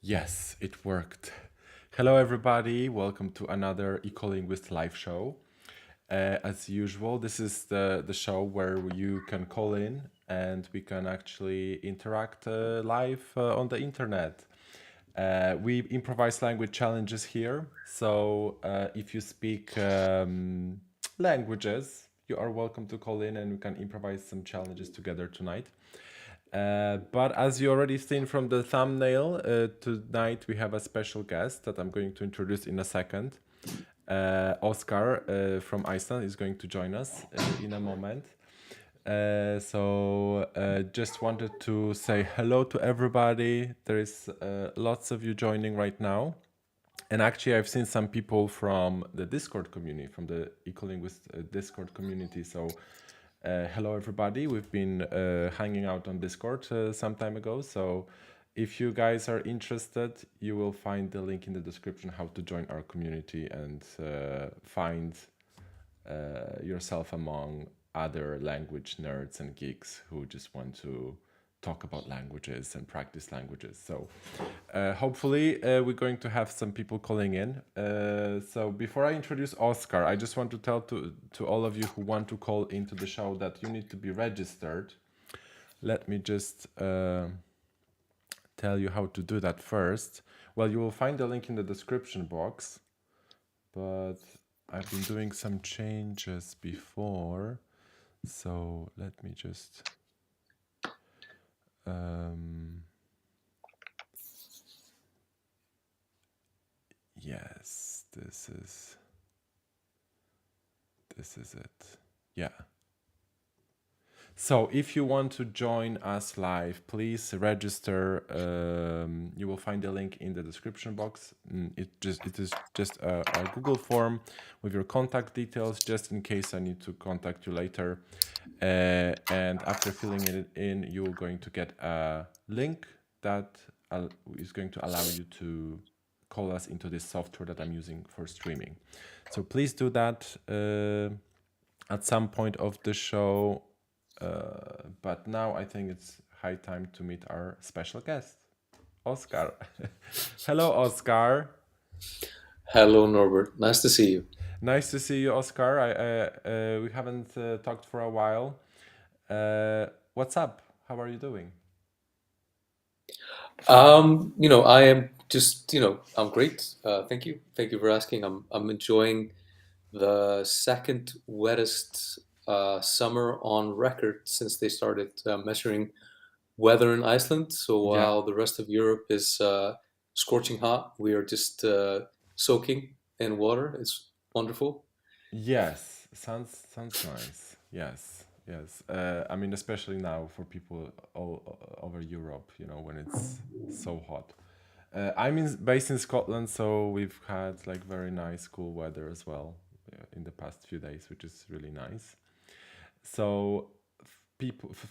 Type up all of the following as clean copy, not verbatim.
Yes, it worked. Hello, everybody. Welcome to another Ecolinguist live show. As usual, this is the show where you can call in and we can actually interact live on the internet. We improvise language challenges here. So if you speak languages, you are welcome to call in and we can improvise some challenges together tonight. But as you already seen from the thumbnail, tonight we have a special guest that I'm going to introduce in a second. Óskar from Iceland is going to join us in a moment. So just wanted to say hello to everybody. There is lots of you joining right now. And actually, I've seen some people from the Discord community, from the Ecolinguist Discord community. So hello, everybody. We've been hanging out on Discord some time ago. So if you guys are interested, you will find the link in the description how to join our community and find yourself among other language nerds and geeks who just want to talk about languages and practice languages. So hopefully we're going to have some people calling in. So before I introduce Óskar, I just want to tell to all of you who want to call into the show that you need to be registered. Let me just tell you how to do that first. Well, you will find the link in the description box, but I've been doing some changes before. So let me just yes, this is it. Yeah. So if you want to join us live, please register. You will find the link in the description box. It is just a Google form with your contact details, just in case I need to contact you later. And after filling it in, you're going to get a link that is going to allow you to call us into this software that I'm using for streaming. So please do that at some point of the show. But now I think it's high time to meet our special guest, Óskar. Hello, Óskar. Hello, Norbert. Nice to see you. Nice to see you, Óskar. We haven't talked for a while. what's up? How are you doing? I am just, I'm great. Thank you. Thank you for asking. I'm enjoying the second wettest summer on record since they started measuring weather in Iceland. So Yeah. while the rest of Europe is scorching hot, we are just soaking in water. It's wonderful. Yes. Sounds nice. Yes. Yes. I mean, especially now for people all over Europe, when it's so hot. Based in Scotland, so we've had like very nice cool weather as well in the past few days, which is really nice. So,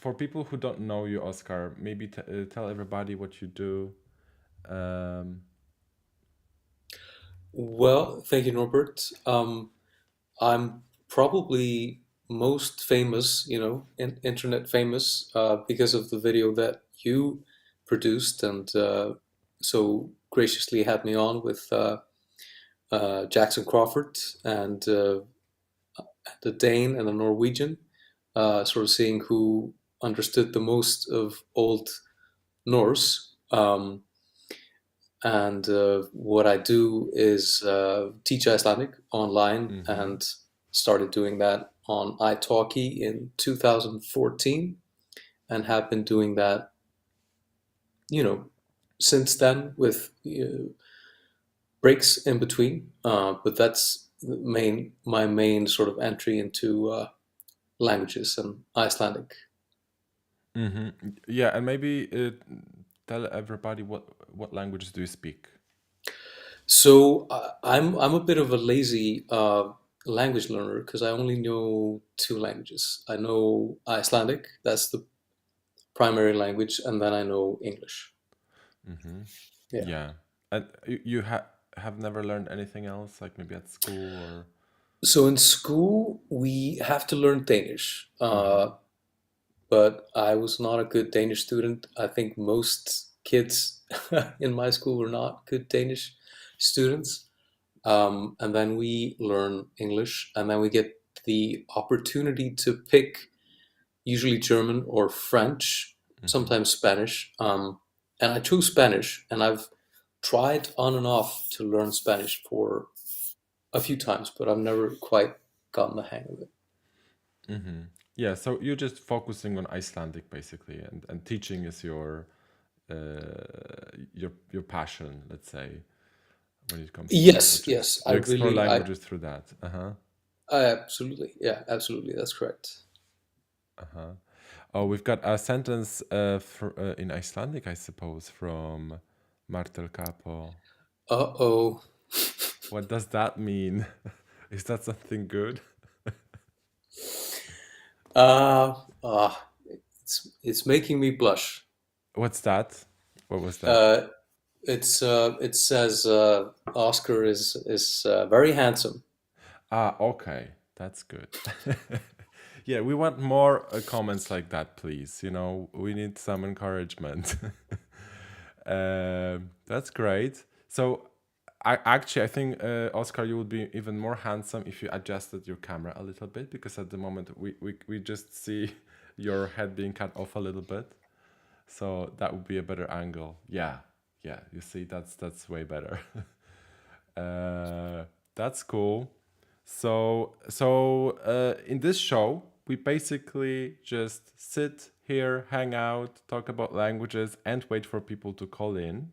for people who don't know you, Oscar, maybe tell everybody what you do. Um, Well, thank you, Norbert. I'm probably most famous, internet famous, because of the video that you produced and so graciously had me on with Jackson Crawford and the Dane and the Norwegian, sort of seeing who understood the most of Old Norse. And what I do is teach Icelandic online mhm. and started doing that on italki in 2014 and have been doing that, you know, since then with breaks in between. But that's my main sort of entry into languages and Icelandic. Yeah, and maybe tell everybody what languages do you speak? So I'm a bit of a lazy language learner because I only know two languages. I know Icelandic, that's the primary language, and then I know English. Mm-hmm. Yeah. Yeah, and you have never learned anything else, like maybe at school or. So in school we have to learn Danish, Mm-hmm. but I was not a good Danish student. I think most kids in my school were not good Danish students. And then we learn English, and then we get the opportunity to pick usually German or French, Mm-hmm. sometimes Spanish. And I chose Spanish, and I've tried on and off to learn Spanish for a few times, but I've never quite gotten the hang of it. Mm-hmm. Yeah, so you're just focusing on Icelandic basically, and teaching is your passion, let's say, when it comes to Yes, languages. yes, I You explore really, languages through that. Uh-huh. I absolutely, yeah, absolutely, that's correct. Uh-huh. Oh, we've got a sentence in Icelandic, I suppose, from Martel Capo. Uh-oh. What does that mean? Is that something good? Uh, it's making me blush. What's that? What was that? Uh, it says Oscar is very handsome. Ah, okay. That's good. Yeah, we want more comments like that, please. We need some encouragement. That's great. So, I think, Oscar, you would be even more handsome if you adjusted your camera a little bit, because at the moment we just see your head being cut off a little bit. So that would be a better angle. Yeah, yeah. You see, that's way better. uh, that's cool. So in this show, we basically just sit here, hang out, talk about languages, and wait for people to call in.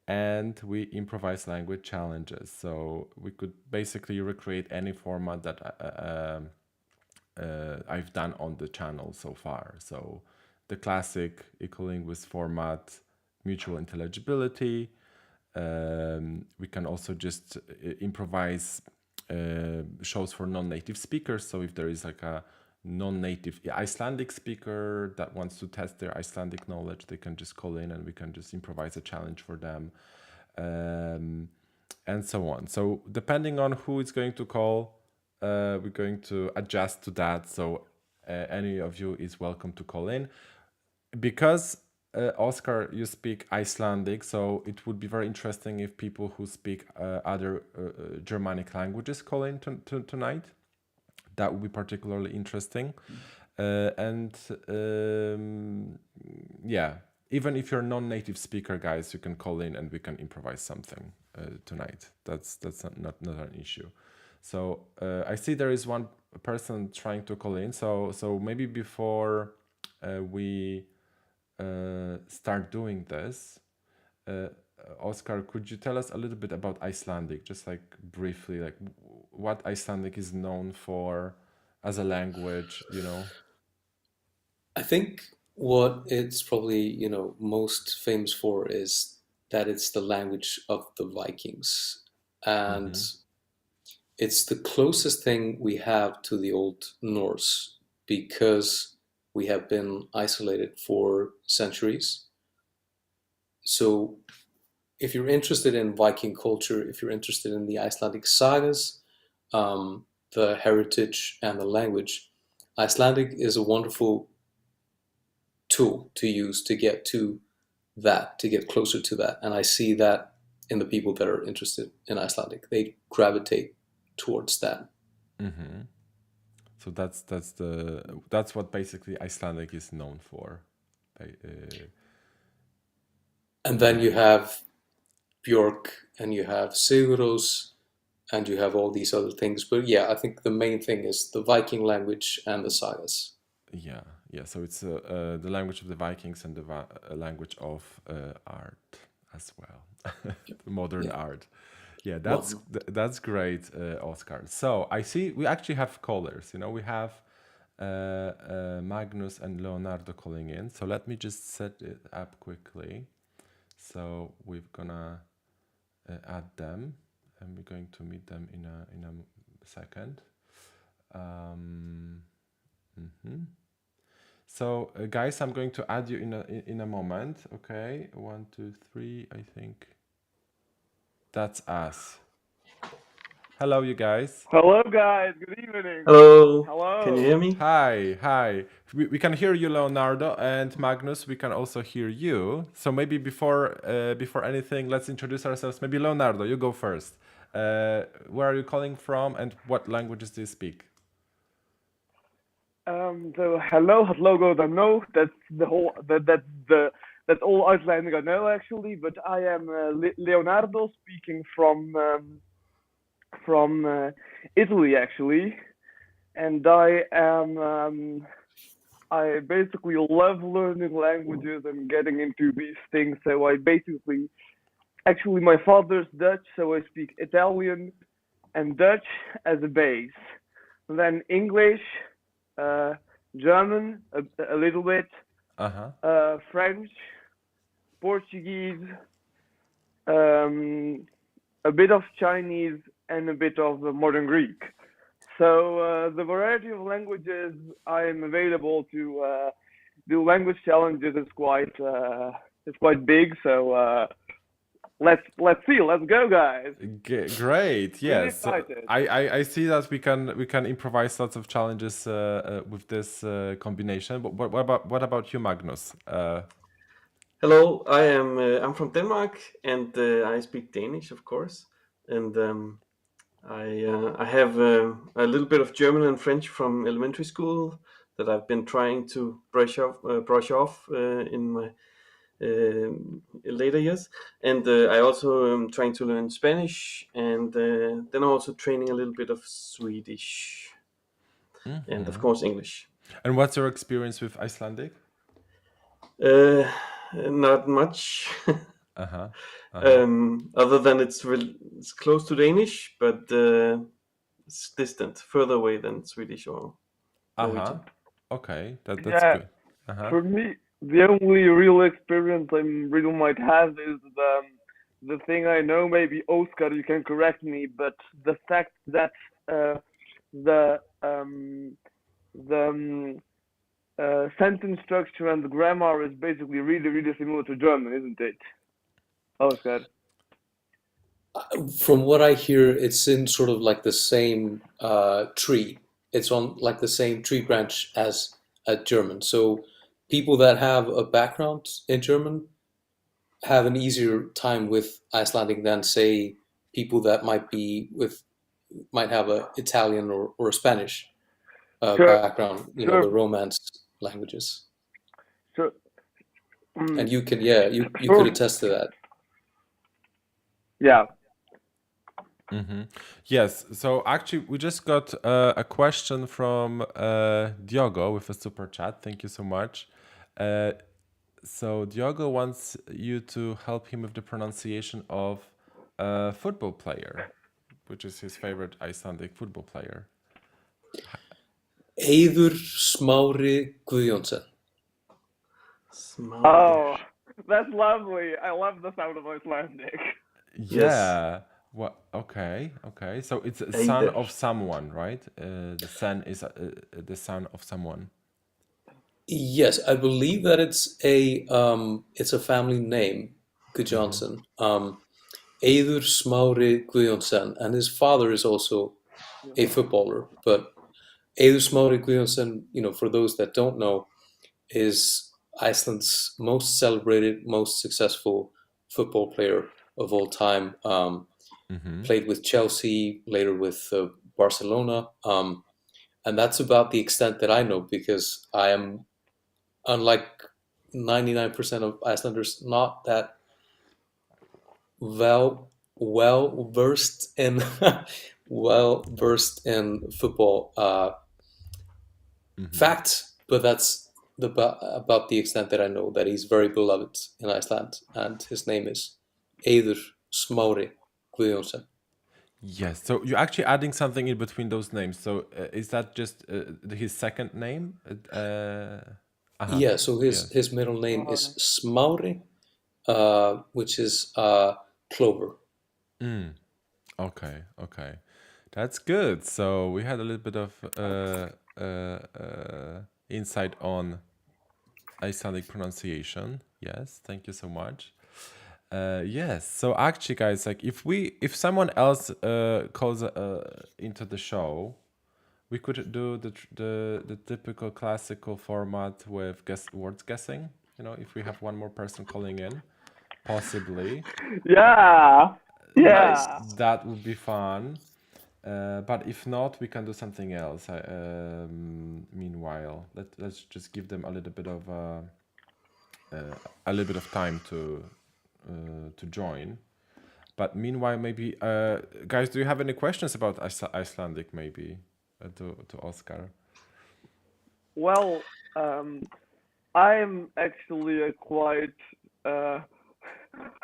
And we improvise language challenges. So we could basically recreate any format that I've done on the channel so far. So the classic Ecolinguist format, mutual intelligibility. We can also just improvise shows for non-native speakers. So if there is like a non-native Icelandic speaker that wants to test their Icelandic knowledge, they can just call in and we can just improvise a challenge for them, um, and so on. So depending on who is going to call, we're going to adjust to that. So any of you is welcome to call in. Because, Oscar, you speak Icelandic, so it would be very interesting if people who speak other Germanic languages call in tonight. That would be particularly interesting. And yeah, even if you're a non-native speaker, guys, you can call in and we can improvise something tonight. That's not an issue. So I see there is one person trying to call in. So maybe before we start doing this, Óskar, could you tell us a little bit about Icelandic, just like briefly, like what Icelandic is known for as a language, you know? I think what it's probably, most famous for is that it's the language of the Vikings. And Mm-hmm. it's the closest thing we have to the Old Norse because we have been isolated for centuries. So if you're interested in Viking culture, if you're interested in the Icelandic sagas, the heritage and the language, Icelandic is a wonderful tool to use to get to that, to get closer to that. And I see that in the people that are interested in Icelandic. They gravitate towards that. Mm-hmm. So that's what basically Icelandic is known for. And then you Yeah, have Björk and you have Sigurós and you have all these other things. But yeah, I think the main thing is the Viking language and the sagas. yeah, yeah. So it's the language of the Vikings and the language of art as well, the modern Yeah. art. Yeah, Well, that's great, Oscar. So I see we actually have callers. You know, we have Magnus and Leonardo calling in. So let me just set it up quickly. So we're gonna add them, and we're going to meet them in a second. Mhm. So guys, I'm going to add you in a moment. Okay, 1, 2, 3. I think that's us. Hello, you guys. Hello, guys. Good evening. Hello, can you Hello. hear me? Hi. We can hear you, Leonardo, and Magnus. We can also hear you. So maybe before anything, let's introduce ourselves. Maybe Leonardo, you go first. Where are you calling from, and what languages do you speak? So hello goes I know. That's the whole. That's all Icelandic I know actually. But I am Leonardo speaking from Italy actually, and I basically love learning languages and getting into these things. So I basically actually my father's Dutch, so I speak Italian and Dutch as a base. Then English, uh, German a little bit, Uh huh. French, Portuguese, um, a bit of Chinese, and a bit of modern Greek. So the variety of languages I am available to do language challenges is quite big. So let's see, let's go, guys. Great. Really Yes. So excited. I see that we can improvise lots of challenges with this combination. But what about you, Magnus? Hello, I'm from Denmark and I speak Danish, of course, and I have a little bit of German and French from elementary school that I've been trying to brush off in my later years, and I also am trying to learn Spanish, and then I'm also training a little bit of Swedish, and of course English. And what's your experience with Icelandic? Uh, Not much. Uh huh. Uh huh. Other than it's close to Danish, but it's distant, further away than Swedish or Uh huh. Norwegian. Okay. That's Yeah, good. Uh huh. for me, the only real experience I really might have is the thing I know. Maybe Oscar, you can correct me, but the fact that uh, the the sentence structure and the grammar is basically really similar to German, isn't it, Oscar? from what I hear, it's in sort of like the same tree. It's on like the same tree branch as German. So people that have a background in German have an easier time with Icelandic than, say, people that might have a Italian or a Spanish. Sure, background, the sure, Romance languages. sure. And you can, you could Sure. attest to that. Yeah. Yes. So actually, we just got a question from Diogo with a super chat. Thank you so much. So Diogo wants you to help him with the pronunciation of football player, which is his favorite Icelandic football player. Eiður Smári Guðjónsson. Smart. Oh, that's lovely. I love the sound of Icelandic. Yeah. What? Okay. Okay. So it's a son Eider. of someone, right? The son is the son of someone. Yes, I believe that it's a family name, Guðjónsson. Eiður Smári Guðjónsson, and his father is also a footballer. But Eiður Smári Guðjónsson, for those that don't know, is Iceland's most celebrated, most successful football player of all time. Played with Chelsea, later with Barcelona, and that's about the extent that I know, because I am, unlike 99% of Icelanders, not that well versed in football facts, but that's about the extent that I know that he's very beloved in Iceland, and his name is Eiður Smári Guðjónsson. Yes. So you're actually adding something in between those names. So is that just his second name? Yeah. So his middle name is Smári, which is clover. Okay. Okay. That's good. So we had a little bit of insight on Icelandic pronunciation. Yes. Thank you so much. Yes. So actually, guys, like if someone else calls into the show, we could do the typical classical format with words guessing. If we have one more person calling in, possibly. Yeah. Yeah. That would be fun. But if not, we can do something else. Meanwhile, let's just give them a little bit of time to join. But meanwhile, maybe guys, do you have any questions about Icelandic? Maybe to Óskar. Well, I'm actually a quite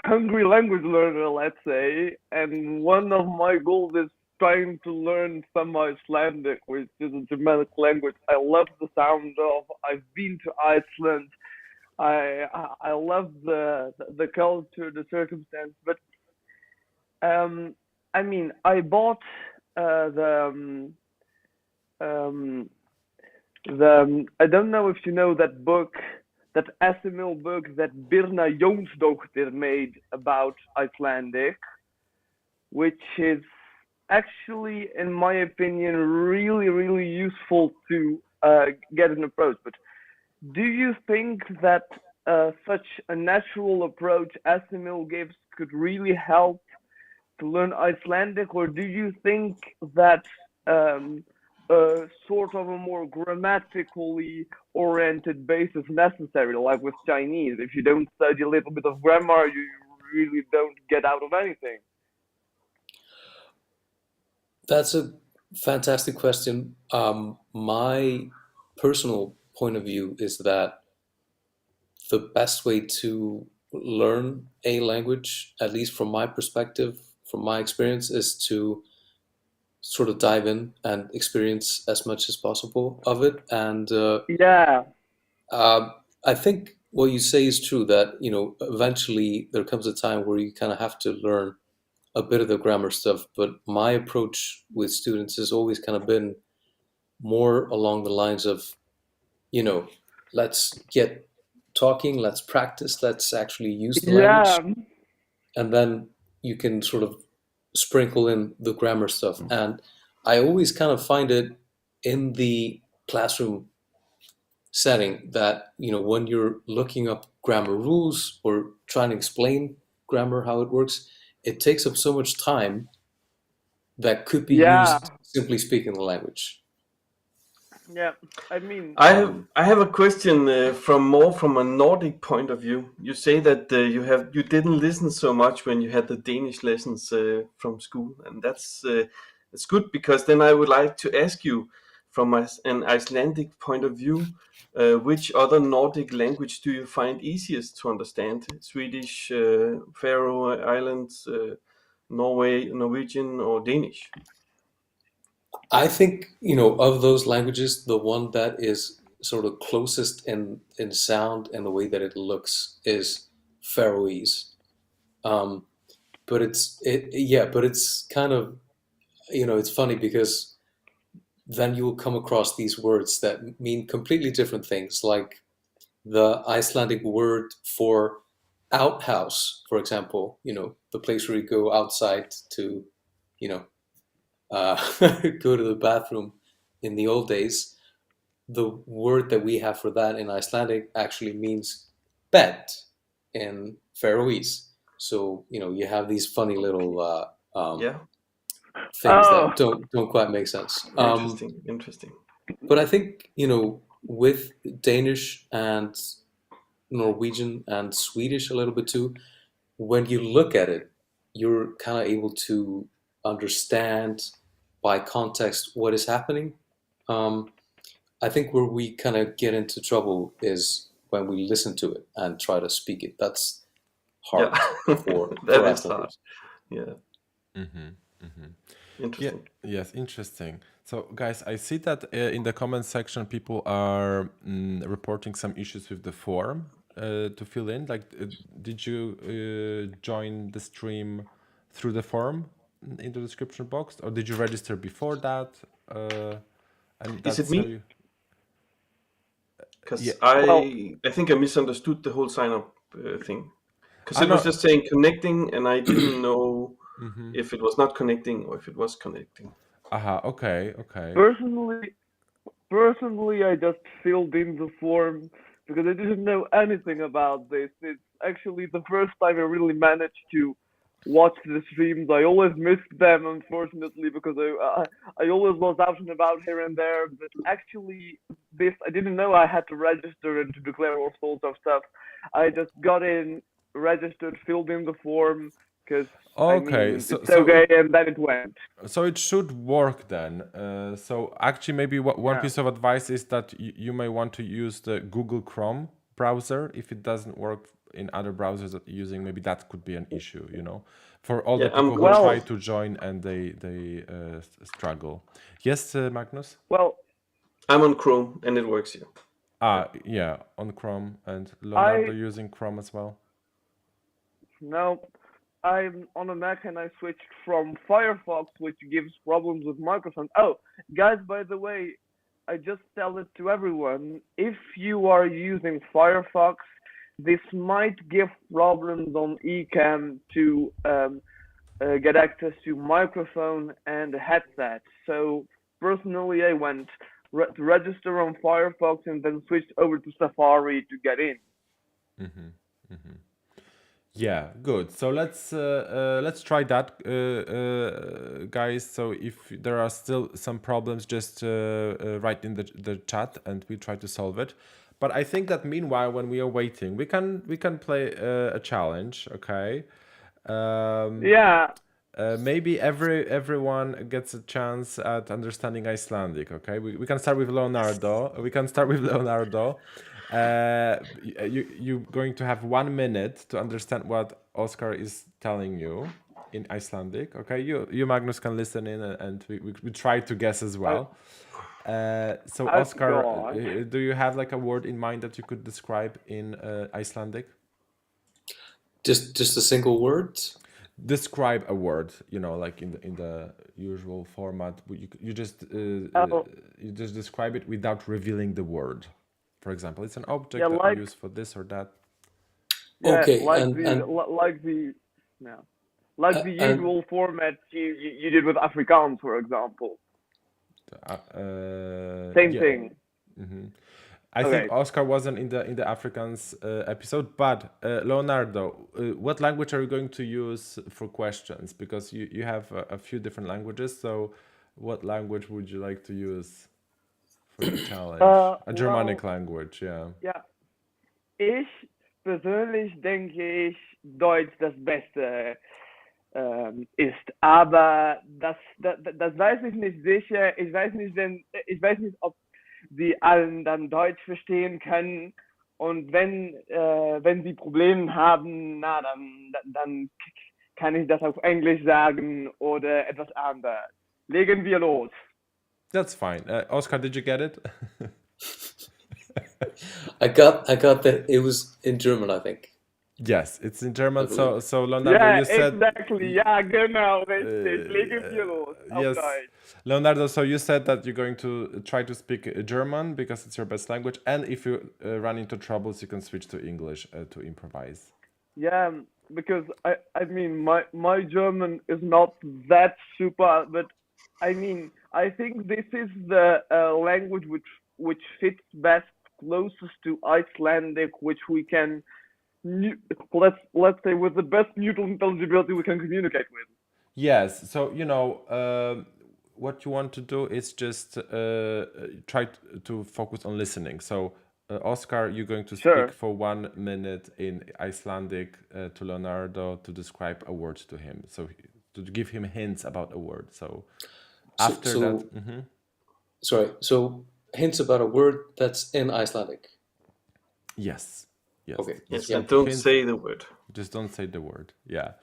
hungry language learner, let's say, and one of my goals is trying to learn some Icelandic, which is a Germanic language. I love the sound of. I've been to Iceland. I love the culture, the circumstance, but I mean, I bought the I don't know if you know that book, that SML book that Birna Jónsdóttir made about Icelandic, which is actually, in my opinion, really, really useful to get an approach. But do you think that such a natural approach SML gives could really help to learn Icelandic, or do you think that sort of a more grammatically oriented base is necessary, like with Chinese? If you don't study a little bit of grammar, you really don't get out of anything. That's a fantastic question. My personal point of view is that the best way to learn a language, at least from my perspective, from my experience, is to sort of dive in and experience as much as possible of it. And Yeah. I think what you say is true, that eventually there comes a time where you kind of have to learn a bit of the grammar stuff. But my approach with students has always kind of been more along the lines of, let's get talking, let's practice, let's actually use the language, and then you can sort of sprinkle in the grammar stuff. And I always kind of find it in the classroom setting that, when you're looking up grammar rules or trying to explain grammar, how it works, it takes up so much time that could be used simply speaking the language. Yeah, I mean, I have a question from a Nordic point of view. You say that you didn't listen so much when you had the Danish lessons from school, and that's good, because then I would like to ask you from an Icelandic point of view, which other Nordic language do you find easiest to understand? Swedish, Faroe Islands, Norway, Norwegian, or Danish? I think, of those languages, the one that is sort of closest in sound and the way that it looks is Faroese. Um, but it's kind of, it's funny because then you will come across these words that mean completely different things, like the Icelandic word for outhouse, for example, the place where you go outside to, you know, uh, go to the bathroom in the old days. The word that we have for that in Icelandic actually means bed in Faroese. So, you have these funny little Yeah, things that don't quite make sense. interesting. But I think, with Danish and Norwegian and Swedish a little bit too, when you look at it, you're kind of able to understand by context what is happening. Um, I think where we kind of get into trouble is when we listen to it and try to speak it. That's Yeah, hard for that is hard. Icelanders. Yeah, Yeah, interesting. yes, interesting. So, guys, I see that in the comment section, people are reporting some issues with the form to fill in. Like, did you join the stream through the form in the description box, or did you register before that? And Is it that's how me? you. Because Yeah. well, I think I misunderstood the whole sign up thing. Because I it was know. just saying connecting, and I didn't know if it was not connecting or if it was connecting. Aha. Okay. Okay. personally, personally, I just filled in the form because I didn't know anything about this. It's actually the first time I really managed to watch the streams. I always missed them, unfortunately, because I always lost out and about here and there. But actually, this I didn't know I had to register and to declare all sorts of stuff. I just got in, registered, filled in the form because I Okay. mean So it's so okay, it and then it went. so it should work then. So actually, maybe one Yeah. piece of advice is that you may want to use the Google Chrome browser. If it doesn't work in other browsers that you're using, maybe that could be an issue. For all Yeah, the people who I'm try Well, to join and they struggle. Yes, Magnus. well, on Chrome and it works here. Yeah, on Chrome, and Leonardo I using Chrome as well. no, I'm on a Mac and I switched from Firefox, which gives problems with microphones. Oh, guys, by the way, I just tell it to everyone. If you are using Firefox, this might give problems on Ecamm to get access to microphone and headset. So personally, I went to register on Firefox and then switched over to Safari to get in. Yeah, good. So let's try that, guys. So if there are still some problems, just write in the chat, and we try to solve it. But I think that meanwhile, when we are waiting, we can play a challenge. Okay. Yeah, Maybe everyone gets a chance at understanding Icelandic. Okay, we can start with Leonardo. We can start with Leonardo. You're going to have 1 minute to understand what Óskar is telling you in Icelandic. Okay, you Magnus can listen in, and we try to guess as well. So Óskar, gosh. do you have like a word in mind that you could describe in Icelandic? Just a single word. Describe a word, like in the usual format. You just Oh, you just describe it without revealing the word. For example, it's an object yeah, that we like use for this or that. yeah, Okay, and yeah, like the and usual format you did with Afrikaans, for example. Same Yeah. thing. I think Okay. Óskar wasn't in the Africans episode, but Leonardo, what language are you going to use for questions? Because you have a few different languages. So, what language would you like to use for the challenge? Well, A Germanic language, yeah. ja, ich persönlich denke ich, Deutsch das Beste ist, aber das weiß ich nicht sicher. Ich weiß nicht, ob sie allen dann Deutsch verstehen können. Und wenn sie Probleme haben, dann kann ich das auf Englisch sagen oder etwas anderes. Legen wir los. That's fine. Óskar, did you get it? I got that it was in German, I think. Yes, it's in German. I believe. So Leonardo, Ja, you said exactly. Ja, genau, richtig. Legen wir los auf yes, Deutsch. Leonardo. So you said that you're going to try to speak German because it's your best language, and if you run into troubles, you can switch to English to improvise. Yeah, because I mean my German is not that super, but I mean I think this is the language which fits best closest to Icelandic, which we can let's say with the best mutual intelligibility we can communicate with. Yes. So what you want to do is just try to focus on listening. So Óskar, you're going to Sure. speak for 1 minute in Icelandic to Leonardo to describe a word to him. So to give him hints about a word. So after that, Sorry. So hints about a word that's in Icelandic. yes. Okay. Yes, Yeah. and don't Hints. say the word. Just don't say the word. Yeah.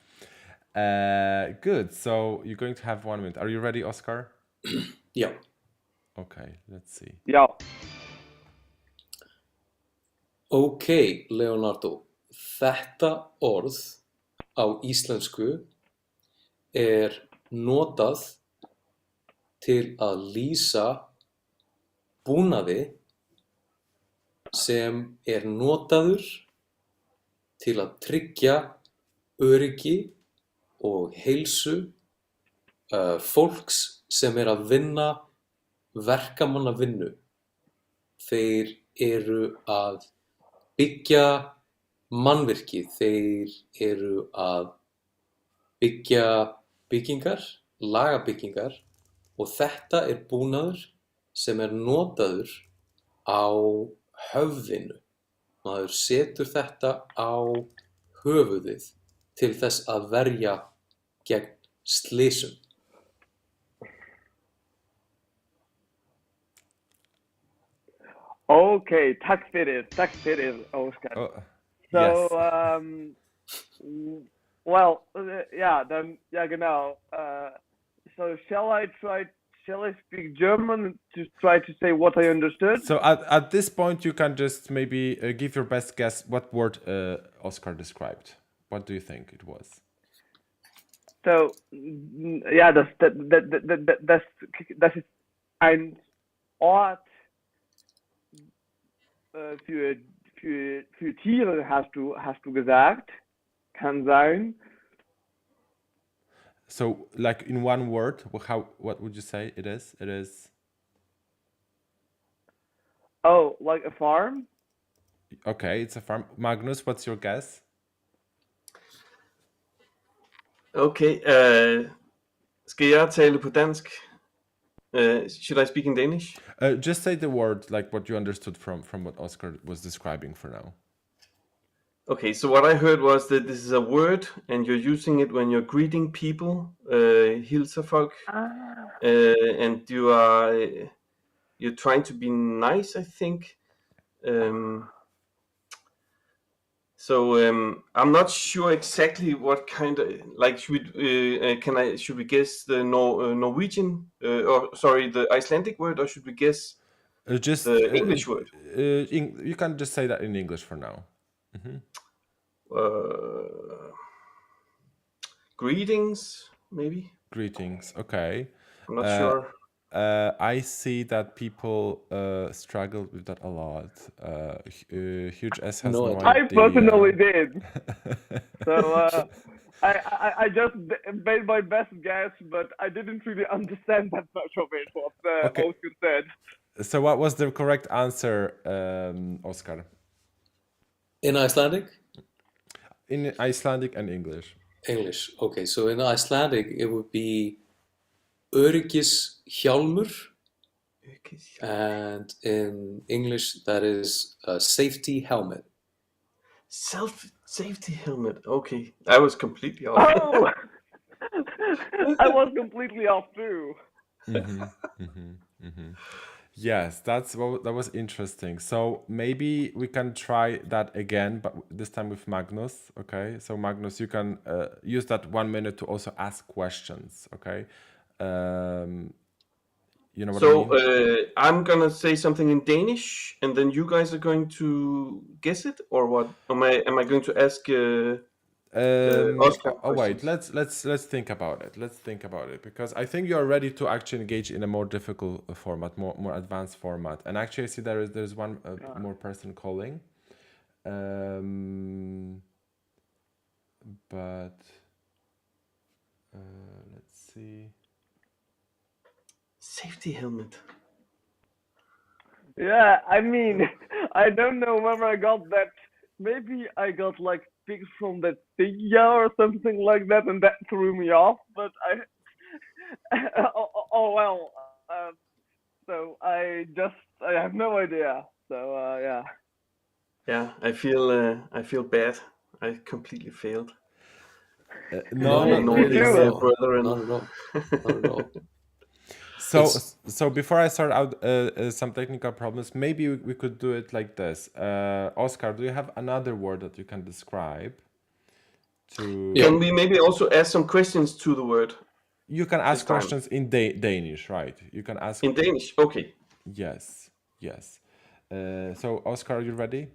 Good. So you're going to have 1 minute. Are you ready, Óskar? Yeah. Okay, let's see. Ja, Ok, Leonardo. Þetta orð á íslensku er notað til að lýsa búnaði sem er notaður til að tryggja öryggi og heilsu fólks sem er að vinna verkamannavinnu. Þeir eru að byggja mannvirki, þeir eru að byggja byggingar, laga byggingar og þetta er búnaður sem er notaður á höfðinu. Maður setur þetta á höfuðið til þess að verja gegn slysum. okay, tack fyrir Óskar. So, Yes. well, yeah, then, yeah, genau. So shall I speak German to try to say what I understood? So at this point, you can just maybe give your best guess what word Óskar described. What do you think it was? So, ja, das ist ein Ort für Tiere, hast du gesagt. Kann sein. So, like in one word, what would you say it is? It is. Oh, like a farm? Okay, it's a farm. Magnus, what's your guess? Okay, skal jeg tale på dansk? Should I speak in Danish? Just say the word, like what you understood from what Óskar was describing for now. Okay, so what I heard was that this is a word and you're using it when you're greeting people, hilser folk, and you're trying to be nice, I think. So I'm not sure exactly what kind of, like, should we guess the Norwegian or sorry, the Icelandic word, or should we guess Just the English word? You can just say that in English for now. Greetings, maybe. Greetings. Okay. I'm not sure. I see that people struggle with that a lot. Huge S has No no idea. I idea. personally did. So I just made my best guess, but I didn't really understand that much of it, what Okay. Óskar said. So what was the correct answer, Óskar? In Icelandic? In Icelandic and English. English. Okay, so in Icelandic it would be öryggishjálmur, And in English, that is a safety helmet. Safety helmet. Okay, I was completely off. Oh, I was completely off too. Yes, that was interesting. So maybe we can try that again, but this time with Magnus. Okay, so Magnus, you can use that 1 minute to also ask questions. Okay, you know what I So mean? I'm gonna say something in Danish, and then you guys are going to guess it, or what? Am I going to ask Óskar Oh wait, questions? let's think about it. Let's think about it because I think you're ready to actually engage in a more difficult format, more advanced format. And actually, I see there's one more person calling, um, but let's see. Safety helmet. Yeah, I mean, I don't know whether I got that. Maybe I got like picked from that figure or something like that, and that threw me off. But oh well. So I have no idea. So yeah. Yeah, I feel bad. I completely failed. No, No, Hey, not no you really. worries do at it. all. Brethren. Not at all. Not at all. So, It's so before I start out some technical problems, maybe we could do it like this. Oscar, do you have another word that you can describe? yeah, Can we maybe also ask some questions to the word You can this ask time questions in Danish, right? You can ask. in Danish? Okay. Yes, yes. So, Oscar, are you ready?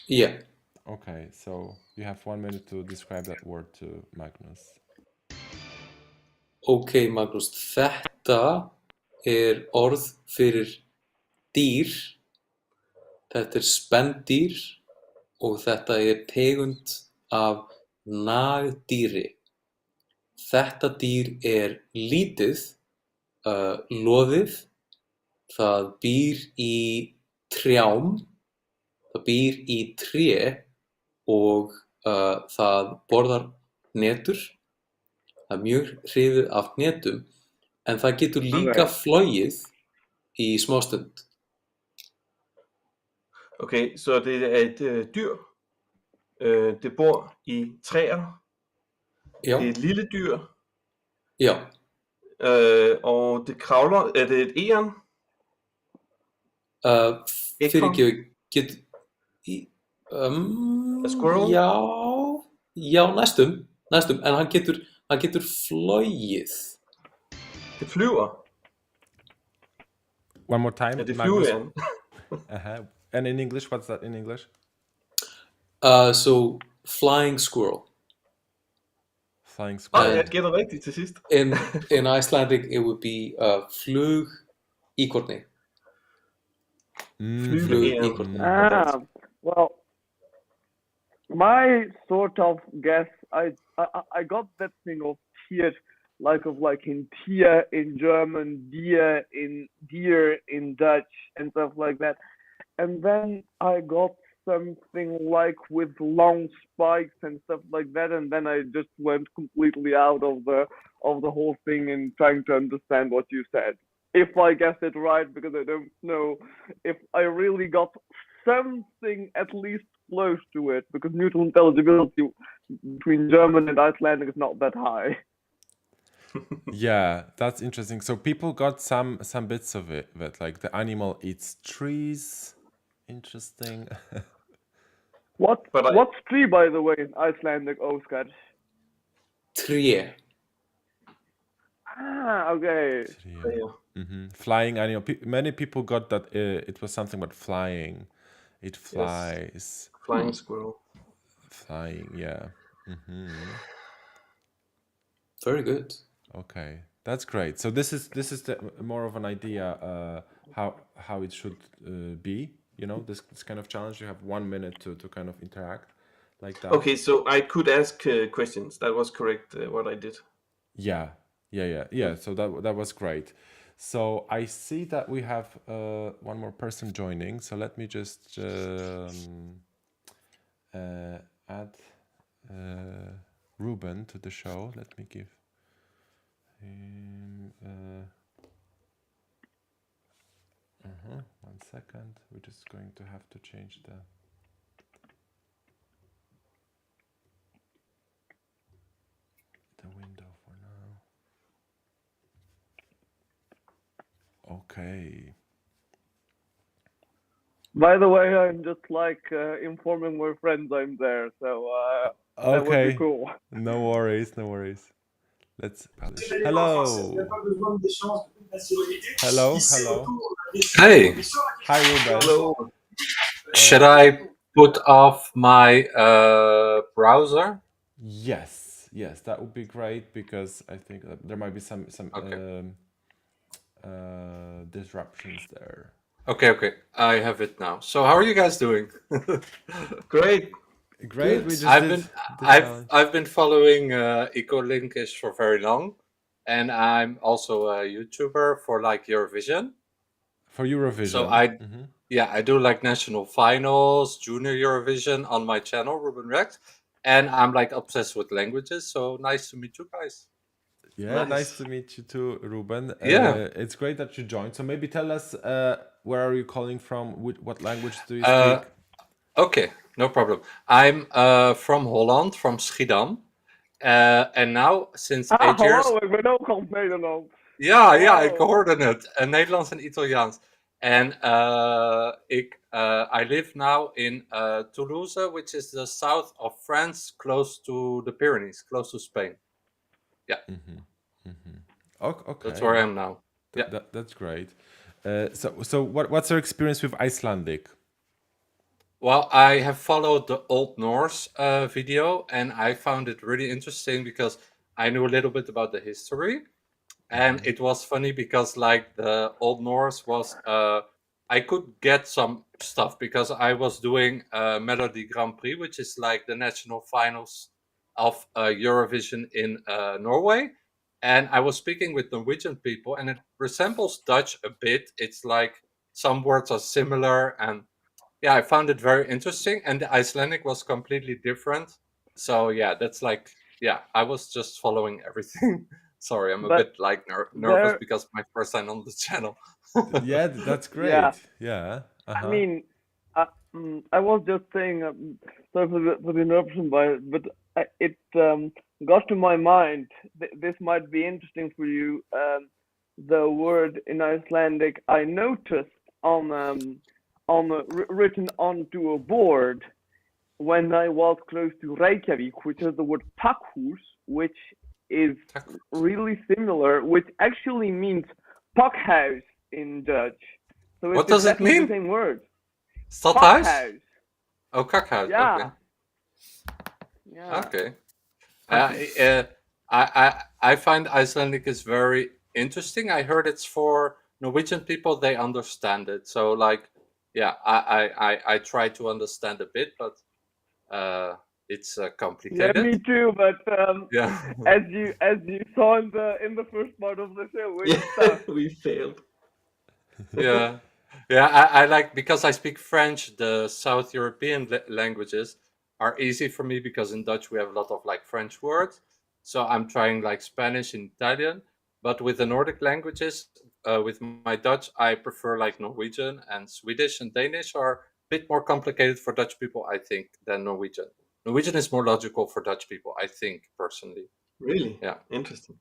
yeah. Okay, so you have 1 minute to describe that word to Magnus. Ok, Magnús, þetta er orð fyrir dýr. Þetta er spendýr og þetta er tegund af nagdýri. Þetta dýr er lítið, loðið, það býr í trjám, það býr í tré og það borðar hnetur. Það er mjög hrifið af hnetum, en það getur líka Okay. flogið í smástund. Okay, så det er et dyr. Det bor i træer. Já, Det er et lille dyr. já. Og det kravler. Er det et egern? Fyrirgefðu, get... A squirrel? Já, já, næstum, en hann getur flogið. Det flyver. One more time, Er det Magnus. flyveegern? And in English, what's that in English? So, flying squirrel. Flying squirrel. Jeg gætter rigtigt til sidst. In Icelandic, it would be flugíkorni. Flugíkorni. Well, my sort of guess, I got that thing of tier, like in tier in German, deer in Dutch, and stuff like that. And then I got something like with long spikes and stuff like that, and then I just went completely out of the whole thing and trying to understand what you said. If I guessed it right, because I don't know if I really got something at least close to it, because mutual intelligibility between German and Icelandic is not that high. Yeah, that's interesting. So people got some bits of it, like the animal eats trees. Interesting. What's tree, by the way, in Icelandic, Óskar? Tré. Okay. Flying animal. Many people got that it was something about flying. It flies. Yes. Flying squirrel. Flying, yeah. Very good. Okay, that's great. So this is more of an idea how it should be. You know, this kind of challenge. You have 1 minute to kind of interact like that. Okay, so I could ask questions. That was correct. What I did. Yeah. So that was great. So I see that we have one more person joining. So let me just add Ruben to the show. Let me give him 1 second. We're just going to have to change the window for now. Okay. By the way, I'm just like informing my friends I'm there, so that would be Okay. cool. No worries, no worries. Let's publish. Hello. Hello, hello. Hey, Hi, Ruben. Hello. should I put off my browser? Yes, yes, that would be great because I think that there might be some Okay. disruptions there. Okay. I have it now. So how are you guys doing? Great. Great, Good. we just I've did been the I've challenge. I've been following Ecolinguist for very long, and I'm also a YouTuber for like Eurovision. For So Eurovision. I do like national finals, junior Eurovision on my channel, Ruben Rex, and I'm like obsessed with languages. So nice to meet you guys. Yeah, nice Nice. to meet you too, Ruben. Yeah. It's great that you joined. So maybe tell us where are you calling from? What language do you Uh, speak? Okay, no problem. I'm from Holland, from Schiedam. En nou, sinds 8 years... Hallo, ik ben ook al Nederland. Ja, ik Wow. hoorde het. Nederlands en Italiaans. En I live now in Toulouse, which is the south of France, close to the Pyrenees, close to Spain. Yeah, that's where I Okay, am now. Yeah. that's great. So what's your experience with Icelandic? Well, I have followed the Old Norse video, and I found it really interesting because I knew a little bit about the history. And it was funny because like the Old Norse was I could get some stuff because I was doing Melody Grand Prix, which is like the national finals of Eurovision in Norway. And I was speaking with Norwegian people, and it resembles Dutch a bit. It's like some words are similar, and yeah, I found it very interesting. And the Icelandic was completely different. So yeah, that's like, yeah, I was just following everything. Sorry, I'm a But bit like nervous there, because my first time on the channel. Yeah, that's yeah, great. Yeah. I mean, I was just saying, sorry for the interruption, but it got to my mind. This might be interesting for you. The word in Icelandic I noticed written onto a board when I was close to Reykjavik, which is the word pakhus, which is really similar, which actually means pakhuis in Dutch. So What it's does it exactly the mean? same word. Stadhuis? Pakhuis. Oh, kakhuis. Yeah. Yeah. Okay. I find Icelandic is very interesting. I heard it's for Norwegian people; they understand it. So, like, yeah, I try to understand a bit, but it's Yeah, complicated. me too. But Yeah. as you saw in the first part of the show, it's Yeah, tough. we failed. Yeah. I like, because I speak French, the South European languages are easy for me because in Dutch we have a lot of like French words. So I'm trying like Spanish and Italian. But with the Nordic languages, with my Dutch, I prefer like Norwegian, and Swedish and Danish are a bit more complicated for Dutch people, I think, than Norwegian. Norwegian is more logical for Dutch people, I think, personally. Really Yeah. interesting.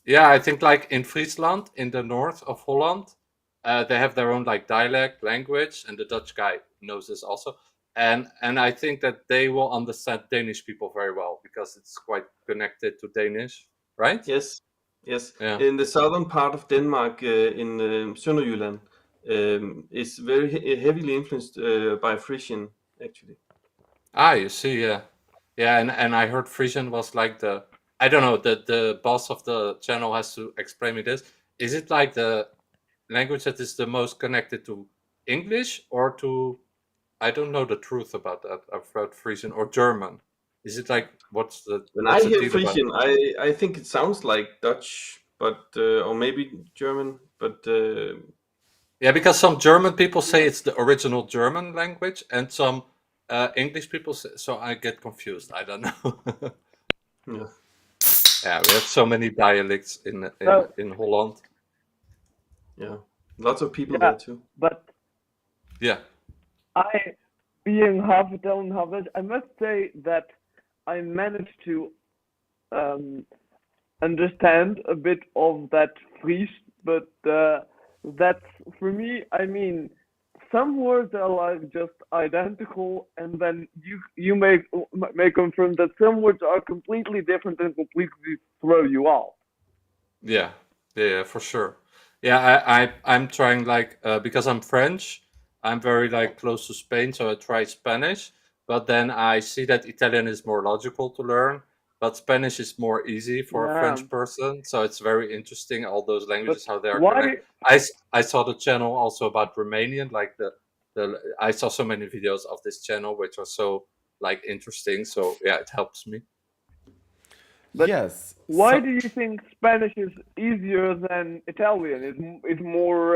Yeah, I think like in Friesland, in the north of Holland, they have their own like dialect language, and the Dutch guy knows this also. And I think that they will understand Danish people very well because it's quite connected to Danish, right? Yes, yes. Yeah. In the southern part of Denmark, in Sønderjylland, is very heavily influenced by Frisian, actually. Ah, you see, yeah, yeah, and I heard Frisian was like the, I don't know, the boss of the channel has to explain me this. Is it like the language that is the most connected to English, or to, I don't know the truth about that. I've heard Frisian or German. Is it like, When I what's the hear deal about Frisian, I think it sounds like Dutch, but or maybe German, but Yeah, because some German people say it's the original German language, and some English people say, so I get confused. I don't know. yeah. Yeah, we have so many dialects in So in Holland. Yeah. Lots of people Yeah, there too. but Yeah. I, being half Italian, half Dutch, I must say that I managed to um, understand a bit of that Fries, but that's for me. I mean, some words are like just identical, and then you may confirm that some words are completely different and completely throw you off. Yeah, yeah, for sure. Yeah, I'm trying like because I'm French, I'm very like close to Spain, so I try Spanish. But then I see that Italian is more logical to learn, but Spanish is more easy for a Yeah, French person. So it's very interesting all those but languages how they are why? connected. I saw the channel also about Romanian, like the I saw so many videos of this channel which are so like interesting. So yeah, it helps me. But Yes. why So do you think Spanish is easier than Italian? It's more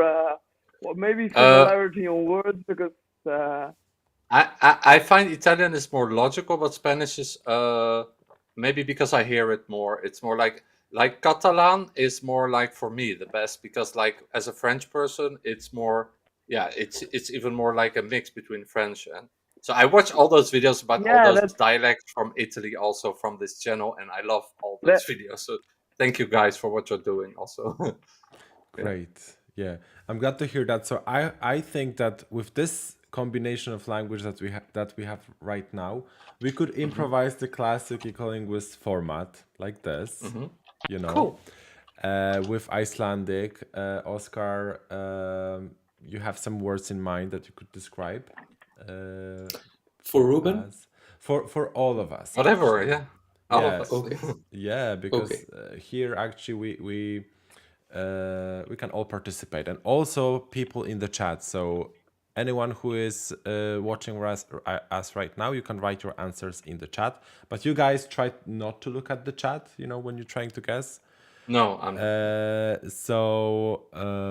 well, maybe Uh, similarity in words because I find Italian is more logical, but Spanish is maybe because I hear it more. It's more like Catalan is more like for me the best because like as a French person, it's more yeah, it's even more like a mix between French and so I watch all those videos about all yeah, those that's dialects from Italy also from this channel, and I love all that those videos. So thank you guys for what you're doing also. Yeah. great. Yeah, I'm glad to hear that. So I think that with this combination of language that we have right now, we could Hmm. improvise the classic Ecolinguist format like this, Hmm. you know, Cool. with Icelandic. Oscar, you have some words in mind that you could describe uh, For for Ruben? us, for all of us Whatever. actually. Yeah. All of Yeah, us. Okay, yeah, because okay. here actually we can all participate, and also people in the chat. So anyone who is watching us right now, you can write your answers in the chat. But you guys try not to look at the chat, when you're trying to guess. No, I'm not. So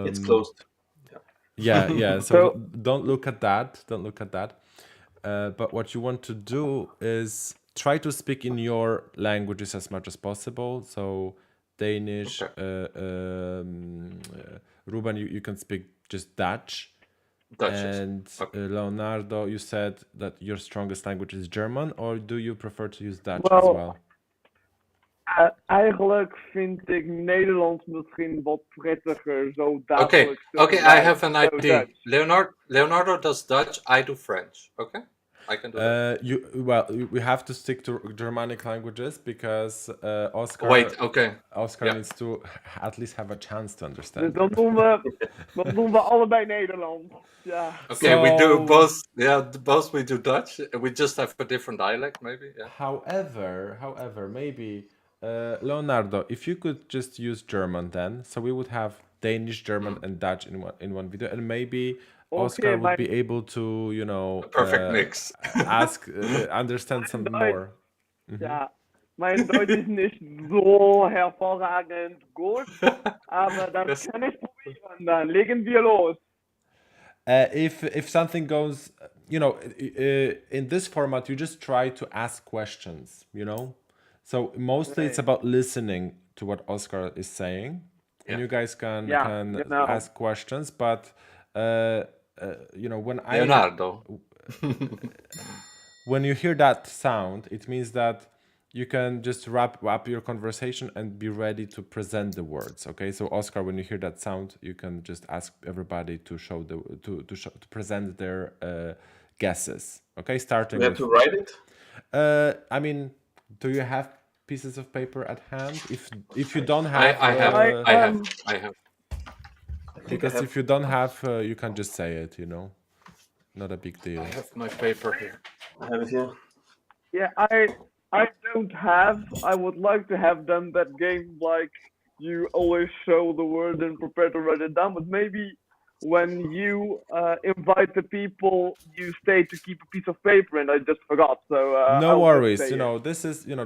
It's closed. yeah, Yeah. yeah. So So don't look at that. Don't look at that. But what you want to do is try to speak in your languages as much as possible. So Danish, Okay. Ruben, you can speak just Dutch. Duchess. And Okay. Leonardo, you said that your strongest language is German, or do you prefer to use Dutch as well, well? eigenlijk vind ik Nederlands misschien wat prettiger, zo Okay, dadelijk okay, I tegelijk. have an So idea. Dutch. Leonardo does Dutch, I do French. Okay? I can do that. We have to stick to Germanic languages because Wait, okay. Oscar Yeah. needs to at least have a chance to Dus understand dan you. doen we allebei Nederlands. Ja. Okay, we do So- both. Yeah, both we do Dutch. We just have a different dialect, maybe. Yeah. However, maybe Leonardo, if you could just use German then, so we would have Danish, German, and Dutch in one video, and maybe Oscar would be able to, A perfect mix. ask, understand some Deutsch. more. Ja. Mein Deutsch ist nicht so hervorragend gut, aber das Yes. kann ich probieren. Dann legen wir los. If something goes, in this format, you just try to ask questions, So mostly it's Right. about listening to what Oscar is saying, Yeah. and you guys can Yeah, can ask questions. But Leonardo. when you hear that sound, it means that you can just wrap up your conversation and be ready to present the words. Okay, so Oscar, when you hear that sound, you can just ask everybody to show to present their guesses. Okay, starting We have with. to write it. I mean, do you have pieces of paper at hand? If you don't have, I have. I have. because if you don't have, you can just say it. Not a big deal. I have my paper here. I have it here. Yeah, I don't have. I would like to have done that game like you always show the word and prepare to write it down, but maybe when you invite the people, you stay to keep a piece of paper, and I just forgot. So No I'll worries. just say it.